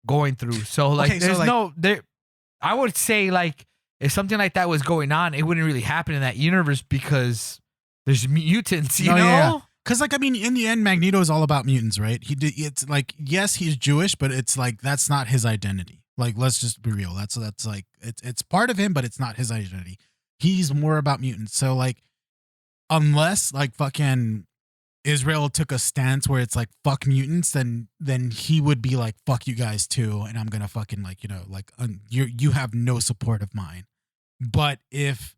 going through. So like, Okay, so, there's like- no there. I would say like if something like that was going on, it wouldn't really happen in that universe because there's mutants, you No, know. yeah. Because, like, I mean, in the end, Magneto is all about mutants, right? It's like, yes, he's Jewish, but it's like that's not his identity. Like, let's just be real. That's like it's part of him, but it's not his identity. He's more about mutants. So, like, unless like fucking Israel took a stance where it's like fuck mutants, then he would be like fuck you guys too, and I'm gonna fucking like like you have no support of mine. But if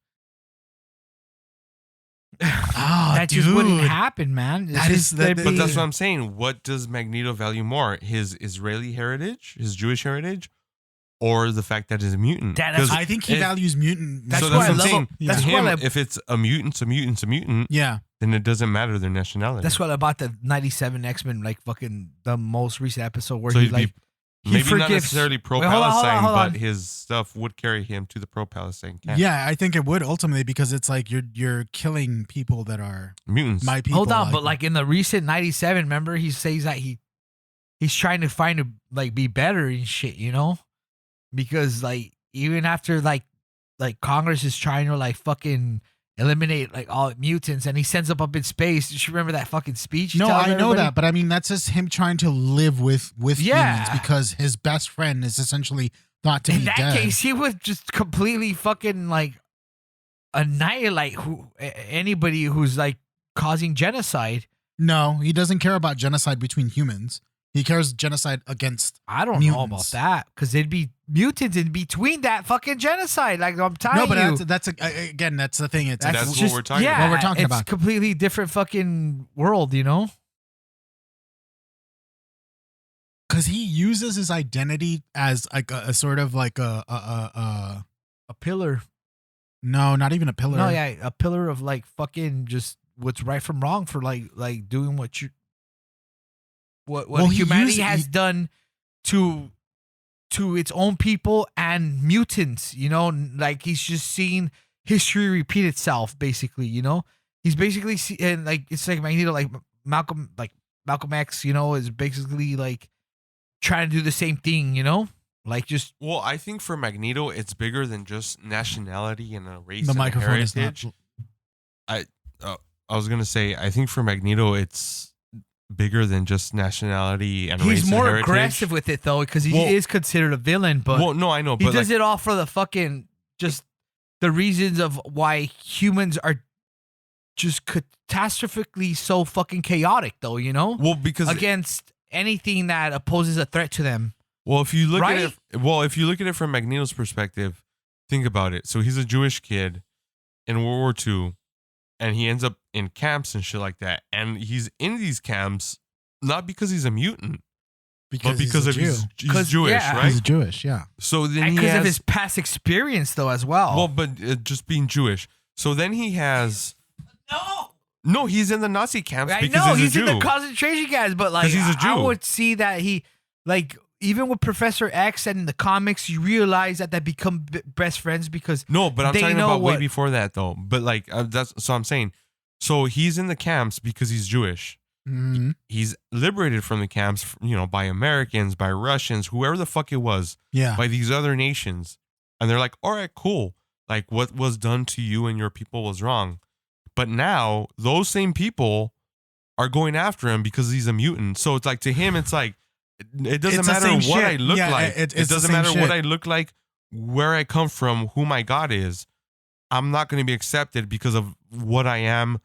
that just wouldn't happen, man. It's That is just- the- there'd the- But be- that's what I'm saying. What does Magneto value more? His Israeli heritage, his Jewish heritage, or the fact that he's a mutant? That- that's- 'Cause I think he it- values mutant. That's so why that's I what I'm love saying. him. To That's him, why I- if it's a mutant, a mutant, Yeah. then it doesn't matter their nationality. That's what about the 97 X-Men, like fucking the most recent episode where So he he'd like be maybe not forgives- necessarily Wait, hold on, pro-Palestine, hold on. but his stuff would carry him to the pro-Palestine camp. Yeah, I think it would ultimately because it's like you're killing people that are Mutants. my people. hold on, but like in the recent 97, remember he says that he's trying to find to like be better and shit, you know? Because like even after like Congress is trying to like fucking eliminate like all mutants, and he sends them up in space. Do you remember that fucking speech? he No, tells I know everybody? that, but I mean that's just him trying to live with Yeah. humans because his best friend is essentially thought to In be that dead. case, he would just completely fucking like annihilate anybody who's like causing genocide. No, he doesn't care about genocide between humans. He cares genocide against. I don't know about Mutants. that because there'd be mutants in between that fucking genocide. Like I'm telling No, but you. that's again that's the thing. It's That's it's what we're talking yeah, about. What we're talking it's about. completely different fucking world, you know? because he uses his identity as like a sort of like A pillar. no, not even a pillar. No, yeah, a pillar of like fucking just what's right from wrong for like doing what Well, he humanity used- has he- done to its own people and mutants, you know, like he's just seeing history repeat itself basically, you know. He's basically and like it's like Magneto, like Malcolm X, you know, is basically like trying to do the same thing, you know, like just Well, I think for Magneto, it's bigger than just nationality and a race the and microphone is heritage. not. I was gonna say, I think for Magneto, bigger than just nationality and race he's more and heritage. aggressive with it though because he Well- is considered a villain, but Well, no, I know, he but does like, it all for the fucking just the reasons of why humans are just catastrophically so fucking chaotic though, you know, well, because against anything that opposes a threat to them. well, if you look Right? at it, well, if you look at it from Magneto's perspective, think about it. So he's a Jewish kid in World War II, and he ends up in camps and shit like that, and he's in these camps not because he's a mutant, but because of Jew. he's 'Cause, Jewish, yeah. right? He's Jewish, yeah. So then And he because has of his past experience though as well. well, but just being Jewish. So then he has no, he's in the Nazi camps I because know he's he's a in Jew. the concentration camps, but like 'Cause he's a I Jew. would see that he like even with Professor X and in the comics, you realize that they become best friends because No, but I'm They talking know about way what- before that though. But like that's so I'm saying. So he's in the camps because he's Jewish. Mhm. He's liberated from the camps, you know, by Americans, by Russians, whoever the fuck it was, Yeah. by these other nations. And they're like, all right, cool. Like what was done to you and your people was wrong. But now those same people are going after him because he's a mutant. So it's like to him, it's like, it doesn't It's the matter same what shit. I look Yeah, like. it's It the doesn't same matter what shit. I look like, where I come from, who my God is. I'm not going to be accepted because of what I am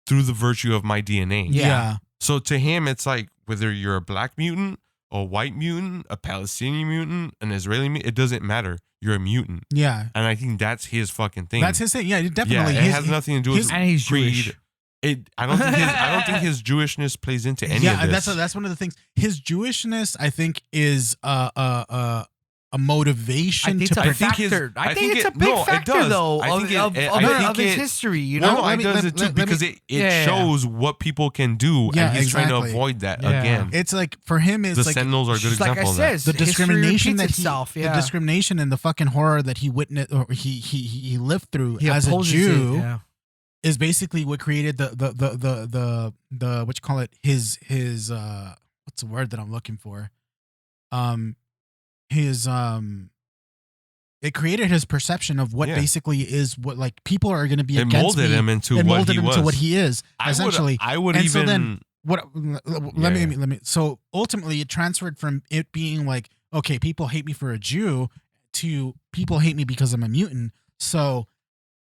through the virtue of my DNA. Yeah. So to him, it's like whether you're a black mutant, a white mutant, a Palestinian mutant, an Israeli mutant, it doesn't matter. You're a mutant. Yeah. And I think that's his fucking thing. That's his thing. Yeah, Yeah, definitely. it His- has nothing to do with and he's creed. Jewish. I don't think his Jewishness plays into any yeah, of this. that's one of the things. His Jewishness, I think, is a motivation I think to it's a I think his- factor. I I think think it's a it- big no, it factor does. though I of, think it- of, I of think his it- history, you Well, know. no, let it me- does let- it too let me- because it Yeah. shows what people can do, Yeah, and he's trying exactly. to avoid that Yeah. again. It's like for him, it's The like Sentinels are a good Just like I example of said, that. the discrimination that itself. the discrimination and the fucking horror that he witnessed or he lived through He as a opposes Jew it, yeah. is basically what created the what you call it his what's the word that I'm looking for his it created his perception of what Yeah. basically is what like people are going to be It against molded me. him into It what molded he him was. to what he is essentially. I would And so even. then- What let Yeah. me so ultimately it transferred from it being like, okay, people hate me for a Jew to people hate me because I'm a mutant. So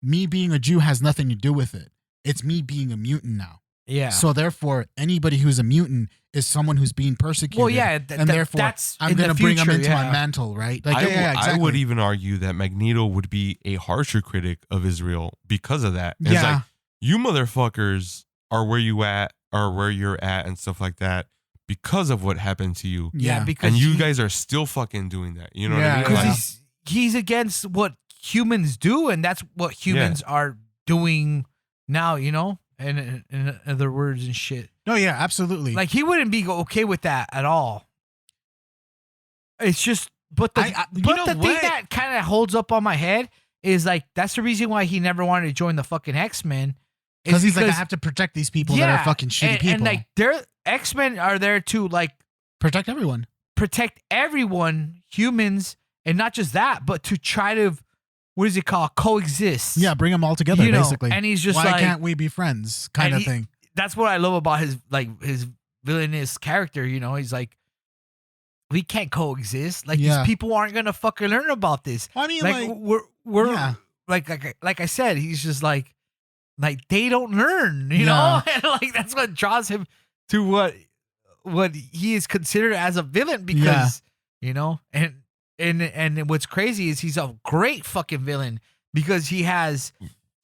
me being a Jew has nothing to do with it. It's me being a mutant now. Yeah. So therefore anybody who's a mutant is someone who's being persecuted. well, yeah, and therefore that's I'm in going the to bring them future, into yeah. my mantle, right? Like I, yeah, w- yeah, exactly. I would even argue that Magneto would be a harsher critic of Israel because of that. It's Yeah. like, you motherfuckers are where you at or where you're at and stuff like that because of what happened to you. Yeah, because And you he- guys are still fucking doing that. You know Yeah, what I mean? because Like, he's against what humans do, and that's what humans are doing now. You know, and in other words and shit. No, yeah, absolutely. Like he wouldn't be okay with that at all. It's just, but the you but know the thing what? that kind of holds up on my head is like that's the reason why he never wanted to join the fucking X-Men. because he's like, I have to protect these people that are fucking shitty people. and like their X-Men are there to like protect everyone. protect everyone, humans, and not just that, but to try to what is it called? Coexist. Yeah, bring them all together, You know, basically. and he's just Why like, can't we be friends? Kind and of he- thing. that's what I love about his villainous character. You know, he's like, we can't coexist. Like Yeah. these people aren't gonna fucking learn about this. I mean, Like like, we're yeah. like I said, he's just like they don't learn. You Yeah. know, and like that's what draws him to what he is considered as a villain because you know, and what's crazy is he's a great fucking villain because he has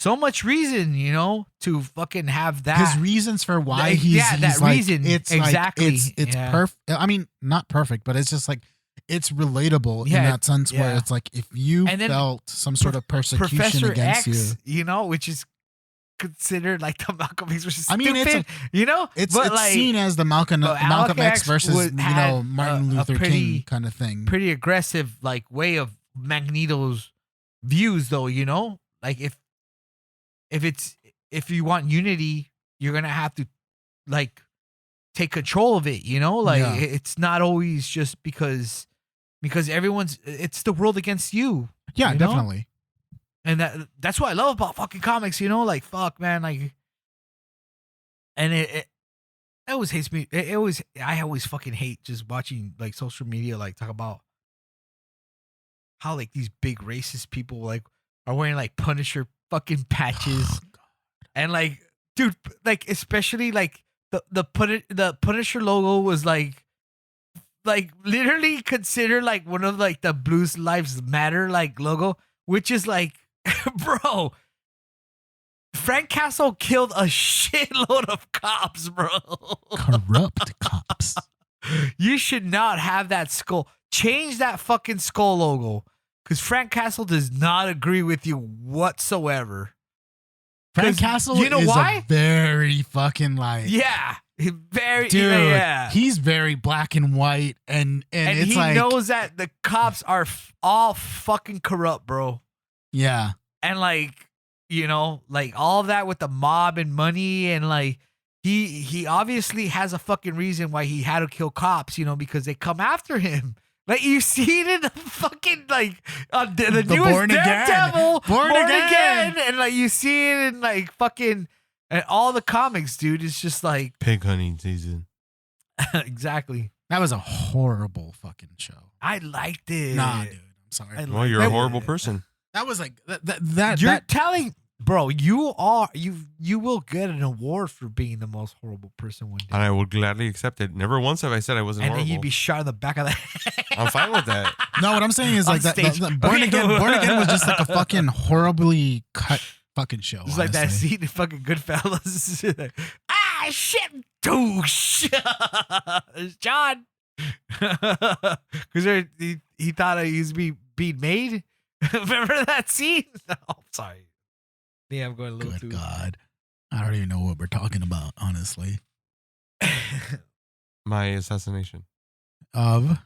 so much reason, you know, to fucking have that. his reasons for why Th- he's yeah, that he's like, reason. it's Exactly. like, it's Yeah. perfect. I mean, not perfect, but it's just like it's relatable in Yeah, that sense where yeah. it's like if you And then felt some sort of persecution Professor against X, you. you know, which is considered like the Malcolm X, which is I mean, it's stupid, you know, It's but it's like seen as the Malcolm but X Malcolm X versus would- had Martin a Luther pretty- King kind of thing. pretty aggressive like way of Magneto's views, though. You know, like if you want unity, you're gonna have to like take control of it. You know, like Yeah. it's not always just because it's the world against you. Yeah, you know? definitely. And that's what I love about fucking comics, you know, like fuck, man, like, and it always hates me. I always fucking hate just watching like social media, like talk about how like these big racist people like are wearing like Punisher fucking patches, and like, dude, like especially like the Punisher logo was like literally considered like one of like the Blues Lives Matter like logo, which is like, bro, Frank Castle killed a shitload of cops, bro. Corrupt cops. You should not have that skull. Change that fucking skull logo, because Frank Castle does not agree with you whatsoever. Frank 'Cause Castle you know is why? a very fucking like Yeah, very dude. yeah. He's very black and white, and And it's he like knows that the cops are all fucking corrupt, bro. yeah, And like, you know, like all of that with the mob and money, and like he obviously has a fucking reason why he had to kill cops, you know, because they come after him. Like you see it in the fucking like the newest Born Again. Daredevil, Born Again. and like you see it in like fucking and all the comics, dude. It's just like Pig hunting season. exactly. that was a horrible fucking show. I liked it. Nah, dude, I'm sorry. I Well, you're a liked horrible it. person. That was like that. You're that telling, bro. You will get an award for being the most horrible person one day, And I would gladly accept it. Never once have I said I wasn't and then horrible. you'd be shot in the back of the head. I'm fine with that. no, what I'm saying is On like that. stage. Born Okay. Again was just like a fucking horribly cut fucking show. It's like that honestly. scene in fucking Goodfellas. Ah, shit, douche. It's John. Because he thought he was being made. Remember that scene? Oh, sorry. Yeah, I'm going a little Good too. God, I don't even know what we're talking about. Honestly, My assassination. of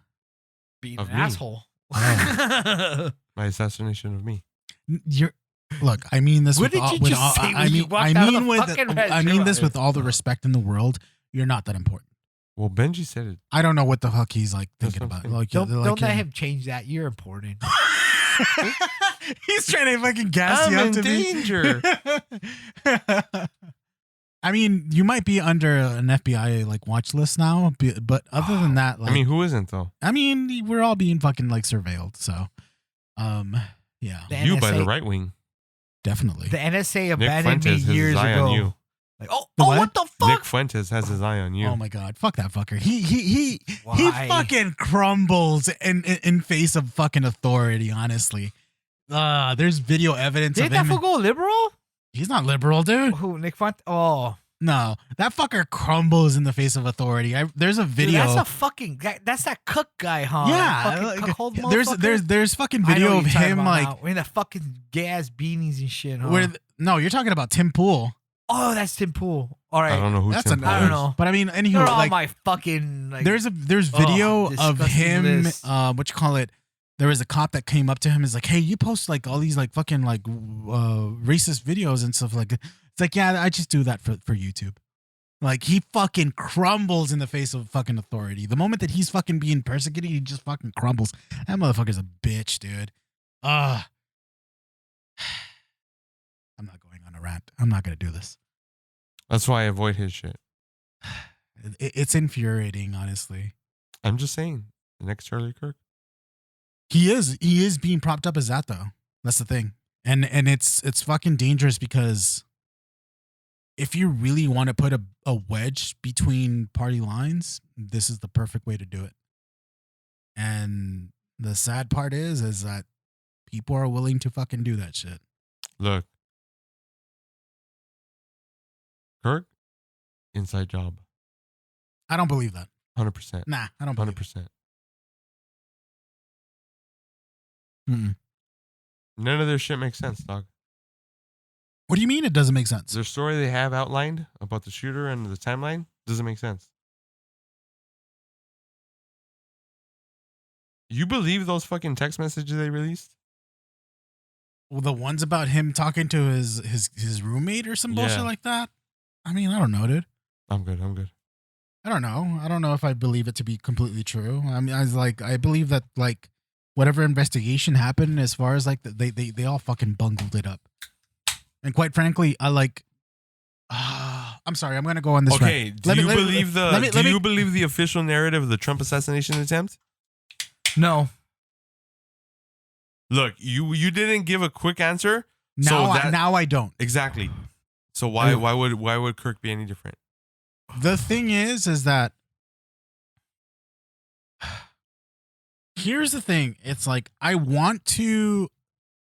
Being Of an me. asshole. Oh. My assassination of me. you're. Look, I mean this. What with did all, you with just all, say I when you mean, walked I out of mean the with fucking I mean this with restaurant? all the respect in the world. You're not that important. Well, Benji said it. I don't know what the fuck he's like That's thinking what I'm about. saying. Like, Don't like, let him change that. You're important. He's trying to fucking gas I'm you up in to danger. be. I mean, you might be under an FBI like watch list now, but other than that, like, I mean, who isn't though? we're all being fucking like surveilled. So, yeah, The You by the NSA right wing. definitely. The NSA Nick abandoned me Fuentes has years his eye ago. on you. Like, oh, The what? what the fuck? Nick Fuentes has his eye on you. Oh my god, fuck that fucker. He Why? fucking crumbles in face of fucking authority. Honestly, there's video evidence Did of that him. fool go liberal? He's not liberal, dude. Who, Nick Font? Oh, No, that fucker crumbles in the face of authority. There's a dude, video. that's a fucking. That's that Cook guy, huh? yeah, Fucking like, cuckold there's motherfucker? fucking I know video what of you're talking him about like now. Wearing the fucking gay ass beanies and shit, huh? where. No, you're talking about Tim Pool. Oh, that's Tim Pool. All right, I don't know who That's Tim a- Pool I don't is. know. But I mean, anywho, They're all like my fucking like. there's video of disgusting him. list. What you call it? There was a cop that came up to him. Is like, hey, you post like all these like fucking like racist videos and stuff like. It's like, yeah, I just do that for YouTube. Like he fucking crumbles in the face of fucking authority. The moment that he's fucking being persecuted, he just fucking crumbles. That motherfucker's a bitch, dude. rant. I'm not gonna do this. That's why I avoid his shit. It's infuriating, honestly. I'm just saying, the next Charlie Kirk. He is being propped up as that though. That's the thing. And it's fucking dangerous because if you really want to put a wedge between party lines, this is the perfect way to do it. And the sad part is that people are willing to fucking do that shit. Look, Kirk, inside job, I don't believe that. 100%, Nah, I don't believe 100%. Mm-mm. None of their shit makes sense, dog. What do you mean it doesn't make sense? Their story they have outlined about the shooter and the timeline doesn't make sense. You believe those fucking text messages they released? Well, the ones about him talking to his roommate or some bullshit Yeah. like that? I mean, I don't know, dude. I'm good. I don't know. I don't know if I believe it to be completely true. I mean, I believe that like whatever investigation happened, as far as like they all fucking bungled it up. And quite frankly, I like. I'm sorry. I'm gonna go on this. Okay, rant. do you believe the official narrative of the Trump assassination attempt? No. Look, you didn't give a quick answer. Now I don't. Exactly. So why would Kirk be any different? The thing is that here's the thing. It's like I want to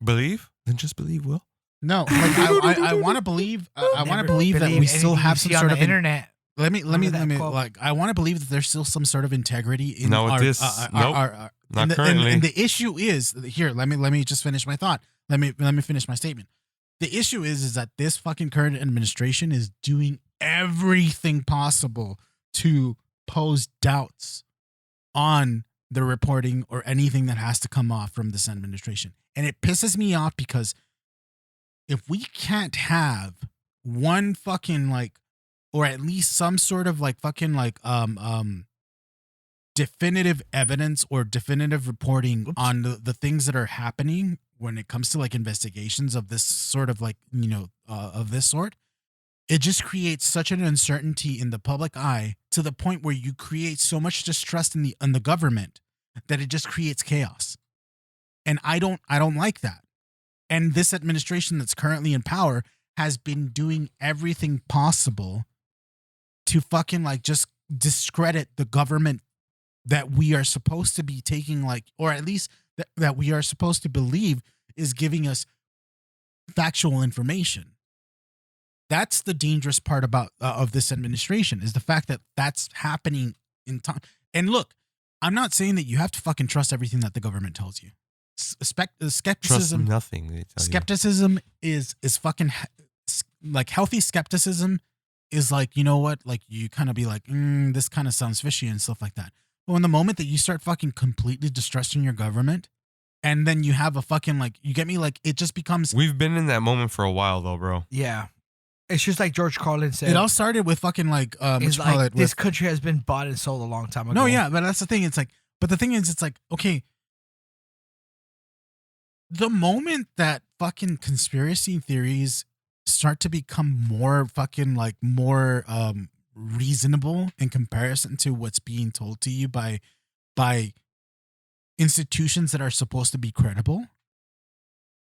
Believe? Then just believe, Will. no. Like I want to believe. I want to believe that we still have some sort of internet. Let me that quote? like I want to believe that there's still some sort of integrity in No, our, this- nope. our Not and currently. and the issue is here. Let me just finish my thought. Let me finish my statement. The issue is that this fucking current administration is doing everything possible to pose doubts on the reporting or anything that has to come off from this administration, and it pisses me off because if we can't have one fucking like, or at least some sort of like fucking like definitive evidence or definitive reporting on the things that are happening when it comes to like investigations of this sort of like of this sort, it just creates such an uncertainty in the public eye to the point where you create so much distrust in the government that it just creates chaos. And I don't like that. And this administration that's currently in power has been doing everything possible to fucking like just discredit the government that we are supposed to be taking, like, or at least that we are supposed to believe is giving us factual information. That's the dangerous part about of this administration, is the fact that that's happening in time. And look, I'm not saying that you have to fucking trust everything that the government tells you. Trust Skepticism, nothing they tell you. skepticism is fucking like healthy skepticism is like, you know what, like you kind of be like, this kind of sounds fishy and stuff like that. But when the moment that you start fucking completely distrusting your government, and then you have a fucking like, you get me, like it just becomes. We've been in that moment for a while though, bro. Yeah. It's just like George Carlin said. It all started with fucking like what it's you call like it, this with, country has been bought and sold a long time ago. no, yeah, but that's the thing. It's like, but the thing is, it's like, okay, the moment that fucking conspiracy theories start to become more fucking like more reasonable in comparison to what's being told to you by institutions that are supposed to be credible,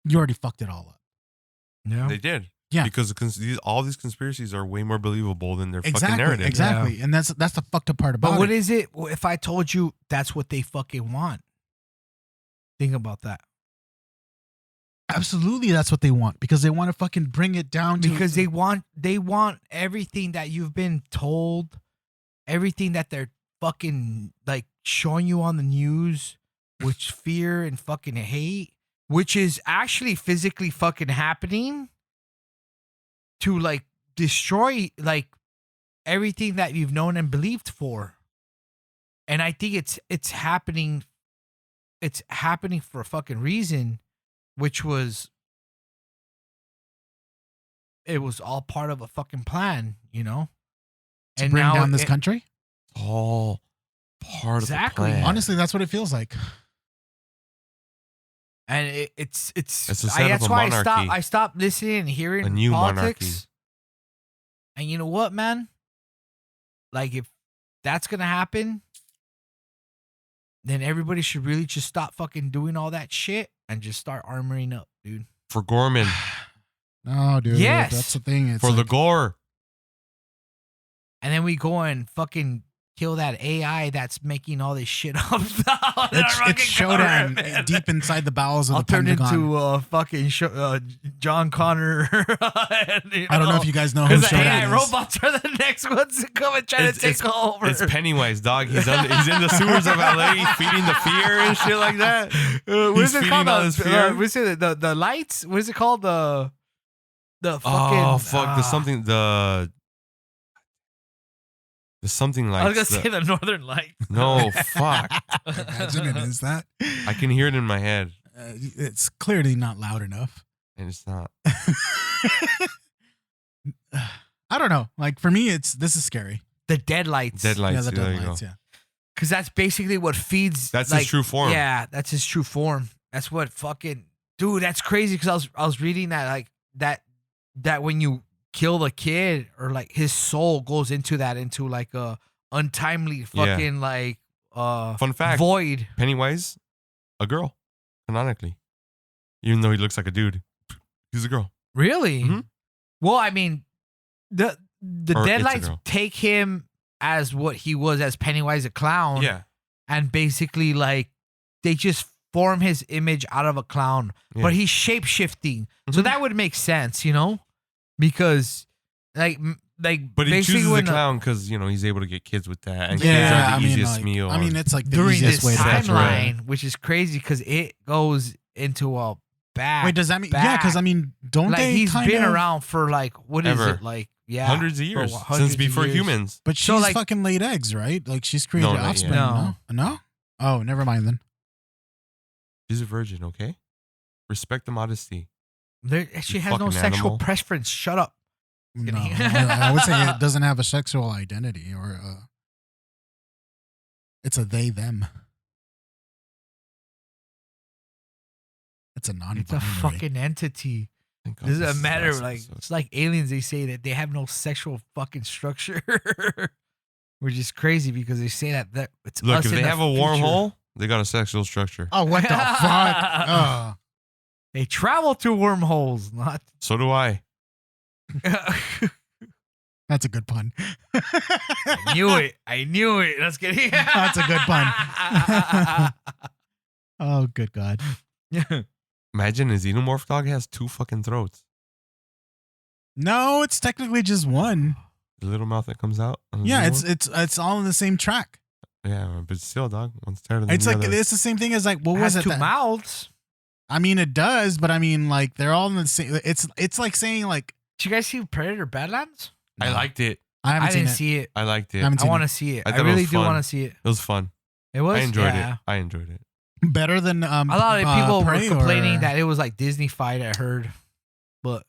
you already fucked it all up. Yeah. They did. Yeah. Because all these conspiracies are way more believable than their fucking Exactly, narrative. exactly, and that's the fucked up part about But what it. is it if I told you that's what they fucking want? Think about that. Absolutely, that's what they want, because they want to fucking bring it down to, Because they want everything that you've been told, everything that they're fucking like showing you on the news, which fear and fucking hate, which is actually physically fucking happening, to like destroy like everything that you've known and believed for. And I think it's happening for a fucking reason, which was it was all part of a fucking plan, you know? to bring down this country. All part Exactly. of the plan. Honestly, that's what it feels like. And It's a that's setup of why monarchy. I stopped listening and hearing A new politics. monarchy. And you know what, man? Like, if that's gonna happen, then everybody should really just stop fucking doing all that shit and just start armoring up, dude. For Gorman. No, dude. Yes. That's the thing. It's For the like, gore. And then we go and fucking kill that AI that's making all this shit up. Now. it's showdown deep inside the bowels of I'll the turn Pentagon. into fucking John Connor. I don't know if you guys know who Because the Showdown AI is. robots are the next ones to come and try to take over. It's Pennywise, dog. He's in the sewers of LA feeding the fear and shit like that. What is He's it called? feeding all his fear. What is it? The lights? What is it called? The fucking. Oh fuck! There's something there's something like I was gonna say the Northern Lights. no fuck. Imagine it is that. I can hear it in my head, It's clearly not loud enough. and it's not. I don't know. Like for me, this is scary. The Deadlights. Deadlights. Yeah, the there you deadlights. go. Yeah. Because that's basically what feeds. That's like, his true form. Yeah, that's his true form. That's what fucking dude. That's crazy. Because I was reading that like that when you kill the kid or like his soul goes into like a untimely fucking like Fun fact: void. Pennywise, a girl, canonically, even though he looks like a dude, he's a girl. Really? Mhm. Well, I mean, the Or it's a Deadlights girl. take him as what he was as Pennywise a clown. Yeah, And basically like they just form his image out of a clown, Yeah. but he's shape shifting. So Mhm. that would make sense, you know, because like but he basically chooses the when clown because he's able to get kids with that, and Yeah, kids are the I mean, easiest like, meal. I mean, it's like the during easiest this way to That's right. timeline, which is crazy because it goes into a back. Wait, does that mean? Yeah, because I mean, don't like they? he's kind been of, around for like what is Ever. it like? Yeah, hundreds of for years hundreds since of before years. humans. But she's So, like- fucking laid eggs, right? Like she's created not yet. offspring. No. No. Oh, never mind then. She's a virgin. Okay, respect the modesty. She You has no fucking sexual animal. preference. Shut up. No, kidding. I would say it doesn't have a sexual identity, or it's a they them. It's a non. It's a fucking entity. Thank God This this doesn't is matter. last Like episode. it's like aliens. They say that they have no sexual fucking structure, which is crazy because they say that it's Look, us if in they the have a future. wormhole, they got a sexual structure. Oh, what the fuck? Oh, They travel through wormholes, not. So do I. that's a good pun. I knew it. Let's get it. That's a good pun. Oh, good God. Imagine a xenomorph dog has 2 fucking throats. No, it's technically just one. The little mouth that comes out. on the Yeah, xenomorph? it's all in the same track. Yeah, but still, dog. One's tighter than It's the like other. it's the same thing as like what It was has it? two mouths. I mean, it does, but I mean, like they're all in the same. It's like saying like Did you guys see Predator Badlands? I liked it. I haven't I seen didn't it. see it. I liked it. haven't I seen want it. to see it. I I, thought it really was do fun. want to see it. It was fun. It was. I enjoyed Yeah. it. I enjoyed it. Better than A lot of people were Prey complaining or, that it was like Disney-fied. I heard, but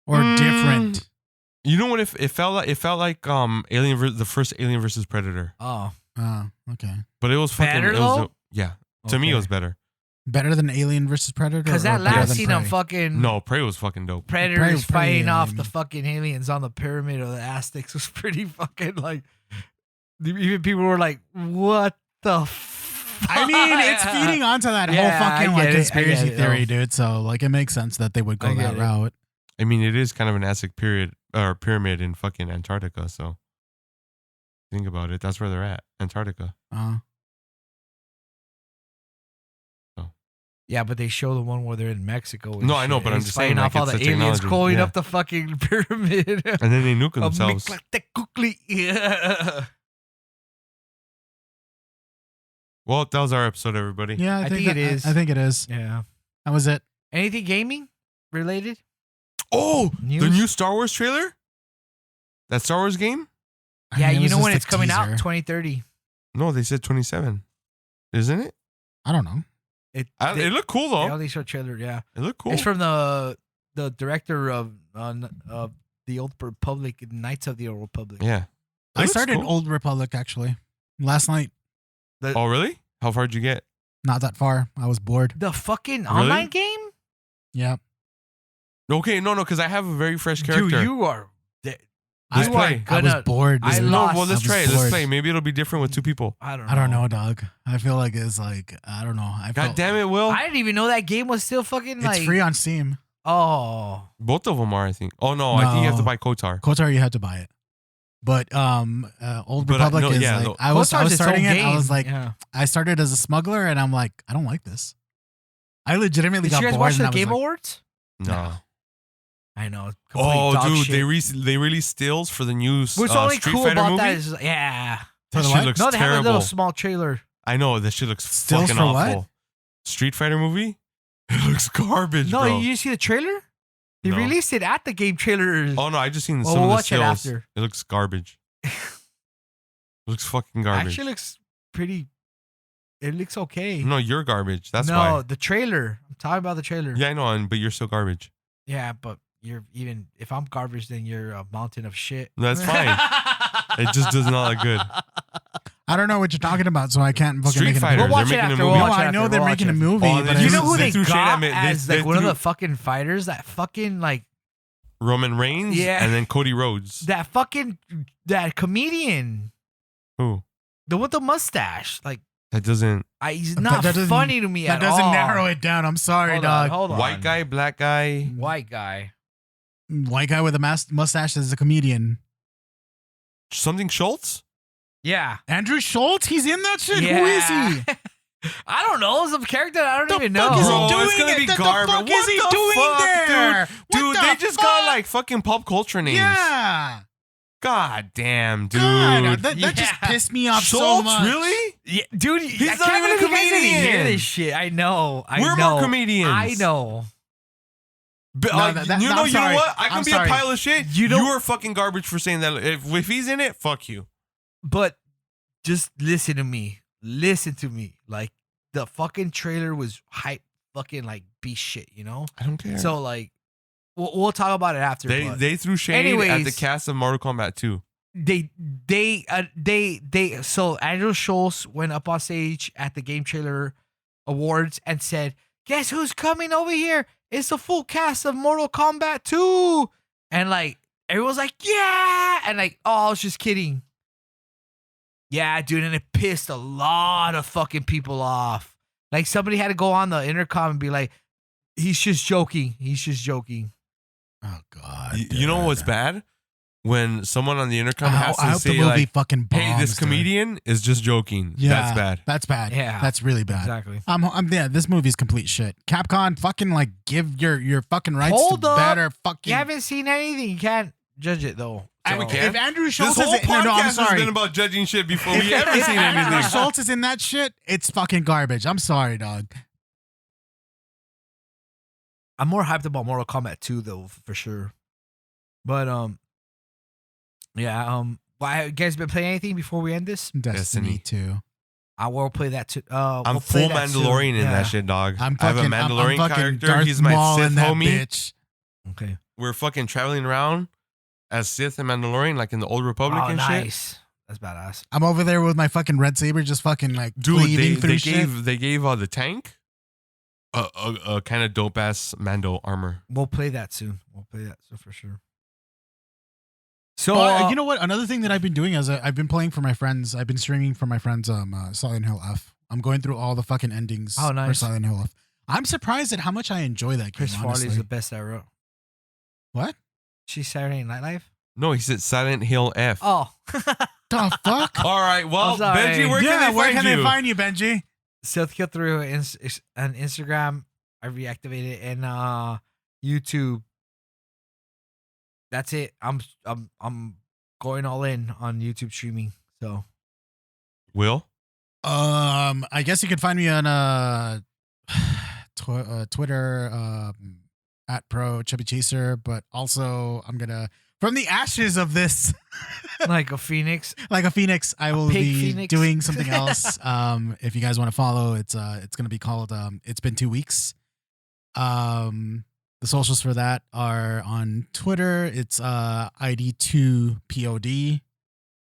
or different. You know what? It felt like the first Alien versus Predator, oh, Okay. but it was fucking. Better, it was, though? yeah. To me, it was better. Better than Alien versus Predator. because or that better last than scene of Prey? fucking No, Prey was fucking dope. Predators Prey, fighting off I the mean. fucking aliens on the pyramid of the Aztecs was pretty fucking like. Even people were like, "What the?" I mean, it's feeding onto that Yeah, whole fucking I like get it, I conspiracy get it, theory, though. dude. So like, it makes sense that they would go I get that it. route. I mean, it is kind of an Aztec pyramid in fucking Antarctica. So think about it. That's where they're at, Antarctica. Yeah, but they show the one where they're in Mexico. and No, I know, shit, but and I'm he's just fighting saying, off like, all the it's the aliens technology, going yeah. up the fucking pyramid. And then they nuke themselves. Yeah. Well, that was our episode, everybody. Yeah, I think that- it is. I think it is. Yeah. That was it. Anything gaming related? Oh, News? the new Star Wars trailer? That Star Wars game? I Yeah, mean, it you was know when just it's a coming out? teaser. 2030. No, they said 27. Isn't it? I don't know. It It looked cool, they though. only show trailer, yeah. It looked cool. It's from the director of the Old Republic, Knights of the Old Republic. Yeah. It I looks started cool. Old Republic actually last night. Oh, really? How far did you get? Not that far. I was bored. The fucking Really? online game? Yeah. Okay, no, because I have a very fresh character. Dude, you are. Let's you play. are I was gonna. bored. I dude. No, lost. well, let's I try was it. Let's bored. play. Maybe it'll be different with two people. I don't know. I don't know, dog. I feel like it's like I don't know. God damn it, Will. I didn't even know that game was still fucking It's like. free on Steam. Oh. Both of them are, I think. Oh no, I think you have to No. buy Kotar. KOTOR, you have to buy it. But Old But, Republic no, is yeah, like no. I was KOTOR's its starting own it. I was game. like, Yeah. I started as a smuggler, and I'm like, I don't like this. I legitimately Did you got guys bored. watch And the I was Game like, Awards? No. I know. Complete Oh, dog dude, shit. they released stills for the new What's only Street cool Fighter about movie. that is, yeah. For That the shit what? looks No, they have a terrible. little small trailer. I know that shit looks Stills fucking for what? awful. Street Fighter movie. It looks garbage, No, bro. you see the trailer? They No. released it at the game trailer. Oh no, I just seen Well, some we'll of the watch it stills. after. It looks garbage. It looks fucking garbage. Actually looks pretty. It looks okay. No, you're garbage. That's no, why. the trailer. I'm talking about the trailer. Yeah, I know, but you're still garbage. Yeah, but you're even. If I'm garbage, then you're a mountain of shit. That's fine. It just does not look good. I don't know what you're talking about, so I can't fucking Street make it. Fighter. We'll watch They're it making a after. movie. We'll No, watch it I after. know We'll they're watch making it a after. movie, Oh, but they You I know just- who They they threw shade got at me. They- as they like one of threw- the fucking fighters that fucking like Roman Reigns, Yeah. and then Cody Rhodes. that comedian, Who? the one with the mustache. Like That doesn't. he's That not doesn't- funny to me That at doesn't all. narrow it down. I'm sorry, Hold dog. on, hold on. White guy, black guy. White guy. White guy with a mustache is a comedian. Something Schultz? Yeah. Andrew Schultz, he's in that shit. Who is he? I don't know. Some character I don't even fuck know. is he Bro, doing it's gonna it? be The garbage. fuck is What he the doing fuck, there? Dude, What they the just got fuck? like fucking pop culture names. Yeah. God damn, dude. God, that just Yeah. pissed me off so Schultz, much. really? Yeah, dude, He's I not can't even a believe you guys didn't hear comedian. this shit. I know. We're know. more comedians. I know. But, No, that- you I'm know sorry. what? I can I'm be sorry. a pile of shit. You You don't- are fucking garbage for saying that. If he's in it, fuck you. But just listen to me. Listen to me. Like the fucking trailer was hype fucking like beast shit, you know? I don't care. So like we'll talk about it after. they but they threw shade at the Anyways. cast of Mortal Kombat 2. So Andrew Schultz went up on stage at the Game Trailer Awards and said, "Guess who's coming over here? It's the full cast of Mortal Kombat 2." And like everyone's like, "Yeah!" And like, oh, I was just kidding. Yeah, dude, and it pissed a lot of fucking people off. Like somebody had to go on the intercom and be like, "He's just joking. He's just joking." Oh God. You know what's bad? When someone on the intercom has I to hope the say movie like, fucking bombs. "Hey, this dude. comedian is just joking." Yeah, That's bad. That's bad. Yeah. That's really bad. Exactly. Yeah, this movie's complete shit. Capcom, fucking like give your fucking rights Hold to up. better fucking. You haven't seen anything. You can't judge it though. I- we can't. if Andrew This Schultz whole is podcast no, I'm has sorry. been about judging shit before we If ever seen Andrew anything. Schultz is in that shit, it's fucking garbage. I'm sorry, dog. I'm more hyped about Mortal Kombat 2 though, for sure. But yeah. Why you guys been playing anything before we end this? Destiny Destiny. 2. I will play that too. I'm we'll play full that soon. Mandalorian in Yeah. that shit, dog. I'm I have a fucking Mandalorian I'm fucking character. Darth He's my Maul in Sith that homie. bitch. Okay. We're fucking traveling around as Sith and Mandalorian, like in the Old Republic Oh, and shit. nice. That's badass. I'm over there with my fucking red saber, just fucking like Dude, bleeding through they shit. gave the tank a kind of dope ass Mando armor. We'll play that soon. We'll play that soon for sure. So Oh, you know what? Another thing that I've been doing is I've been playing for my friends. I've been streaming for my friends. Silent Hill F. I'm going through all the fucking endings. Oh, nice. For Silent Hill F. I'm surprised at how much I enjoy that game. Chris honestly. Farley's the best I wrote. What? She's Saturday Night Live. No, he said Silent Hill F. Oh, The fuck? All right, well, I'm sorry. Benji, where can they find you? they find you, Benji? Silk Kill through on Instagram. I reactivated and YouTube. That's it. I'm going all in on YouTube streaming. So Will? I guess you can find me on Twitter at Pro Chubby Chaser, but also I'm gonna from the ashes of this like a phoenix. like a phoenix, I will pig be phoenix. doing something else. If you guys want to follow, it's gonna be called It's Been 2 Weeks. The socials for that are on Twitter. It's ID2POD.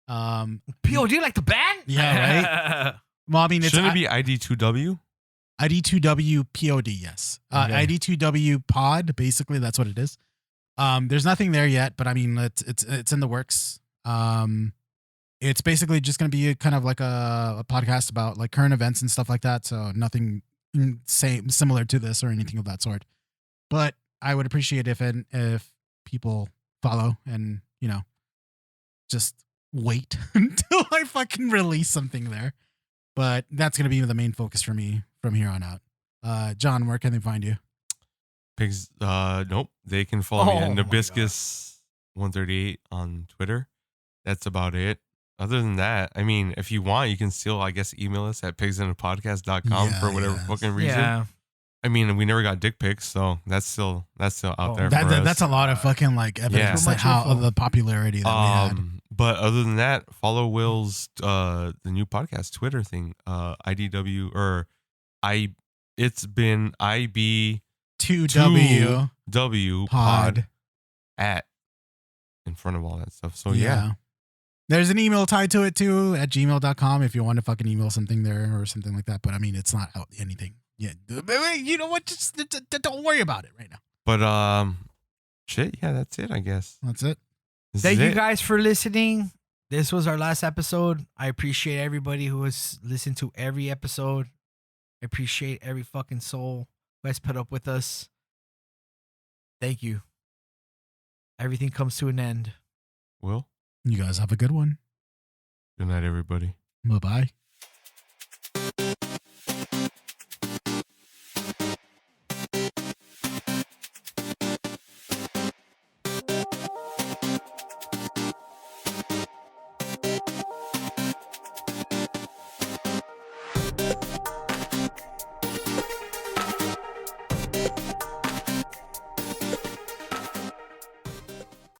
POD like the band? Yeah, right. Well, I mean, it's Shouldn't it be ID2W? ID2WPOD, yes. Okay. ID2W pod, basically that's what it is. There's nothing there yet, but I mean it's in the works. It's basically just going to be kind of like a podcast about like current events and stuff like that. So nothing similar to this or anything of that sort. But I would appreciate if people follow and, you know, just wait until I fucking release something there. But that's going to be the main focus for me from here on out. John, where can they find you? Pigs, nope. They can follow me Oh at my Nabiscus138 on Twitter. That's about it. Other than that, I mean, if you want, you can still, I guess, email us at pigsinapodcast.com for whatever fucking reason. Yeah. I mean, we never got dick pics, so that's still out there for us. That's a lot of fucking like evidence Yeah. like how of the popularity that we had. But other than that, follow Will's the new podcast Twitter thing, IDW or I. It's been IB 2W W pod. at in front of all that stuff. So yeah. There's an email tied to it too at gmail.com if you want to fucking email something there or something like that. But I mean, it's not out anything. Yeah. You know what? Just don't worry about it right now. But shit, yeah, that's it, I guess. That's it. This Thank is you it. guys for listening. This was our last episode. I appreciate everybody who has listened to every episode. I appreciate every fucking soul who has put up with us. Thank you. Everything comes to an end. Will, You guys have a good one. good night, everybody. Bye-bye.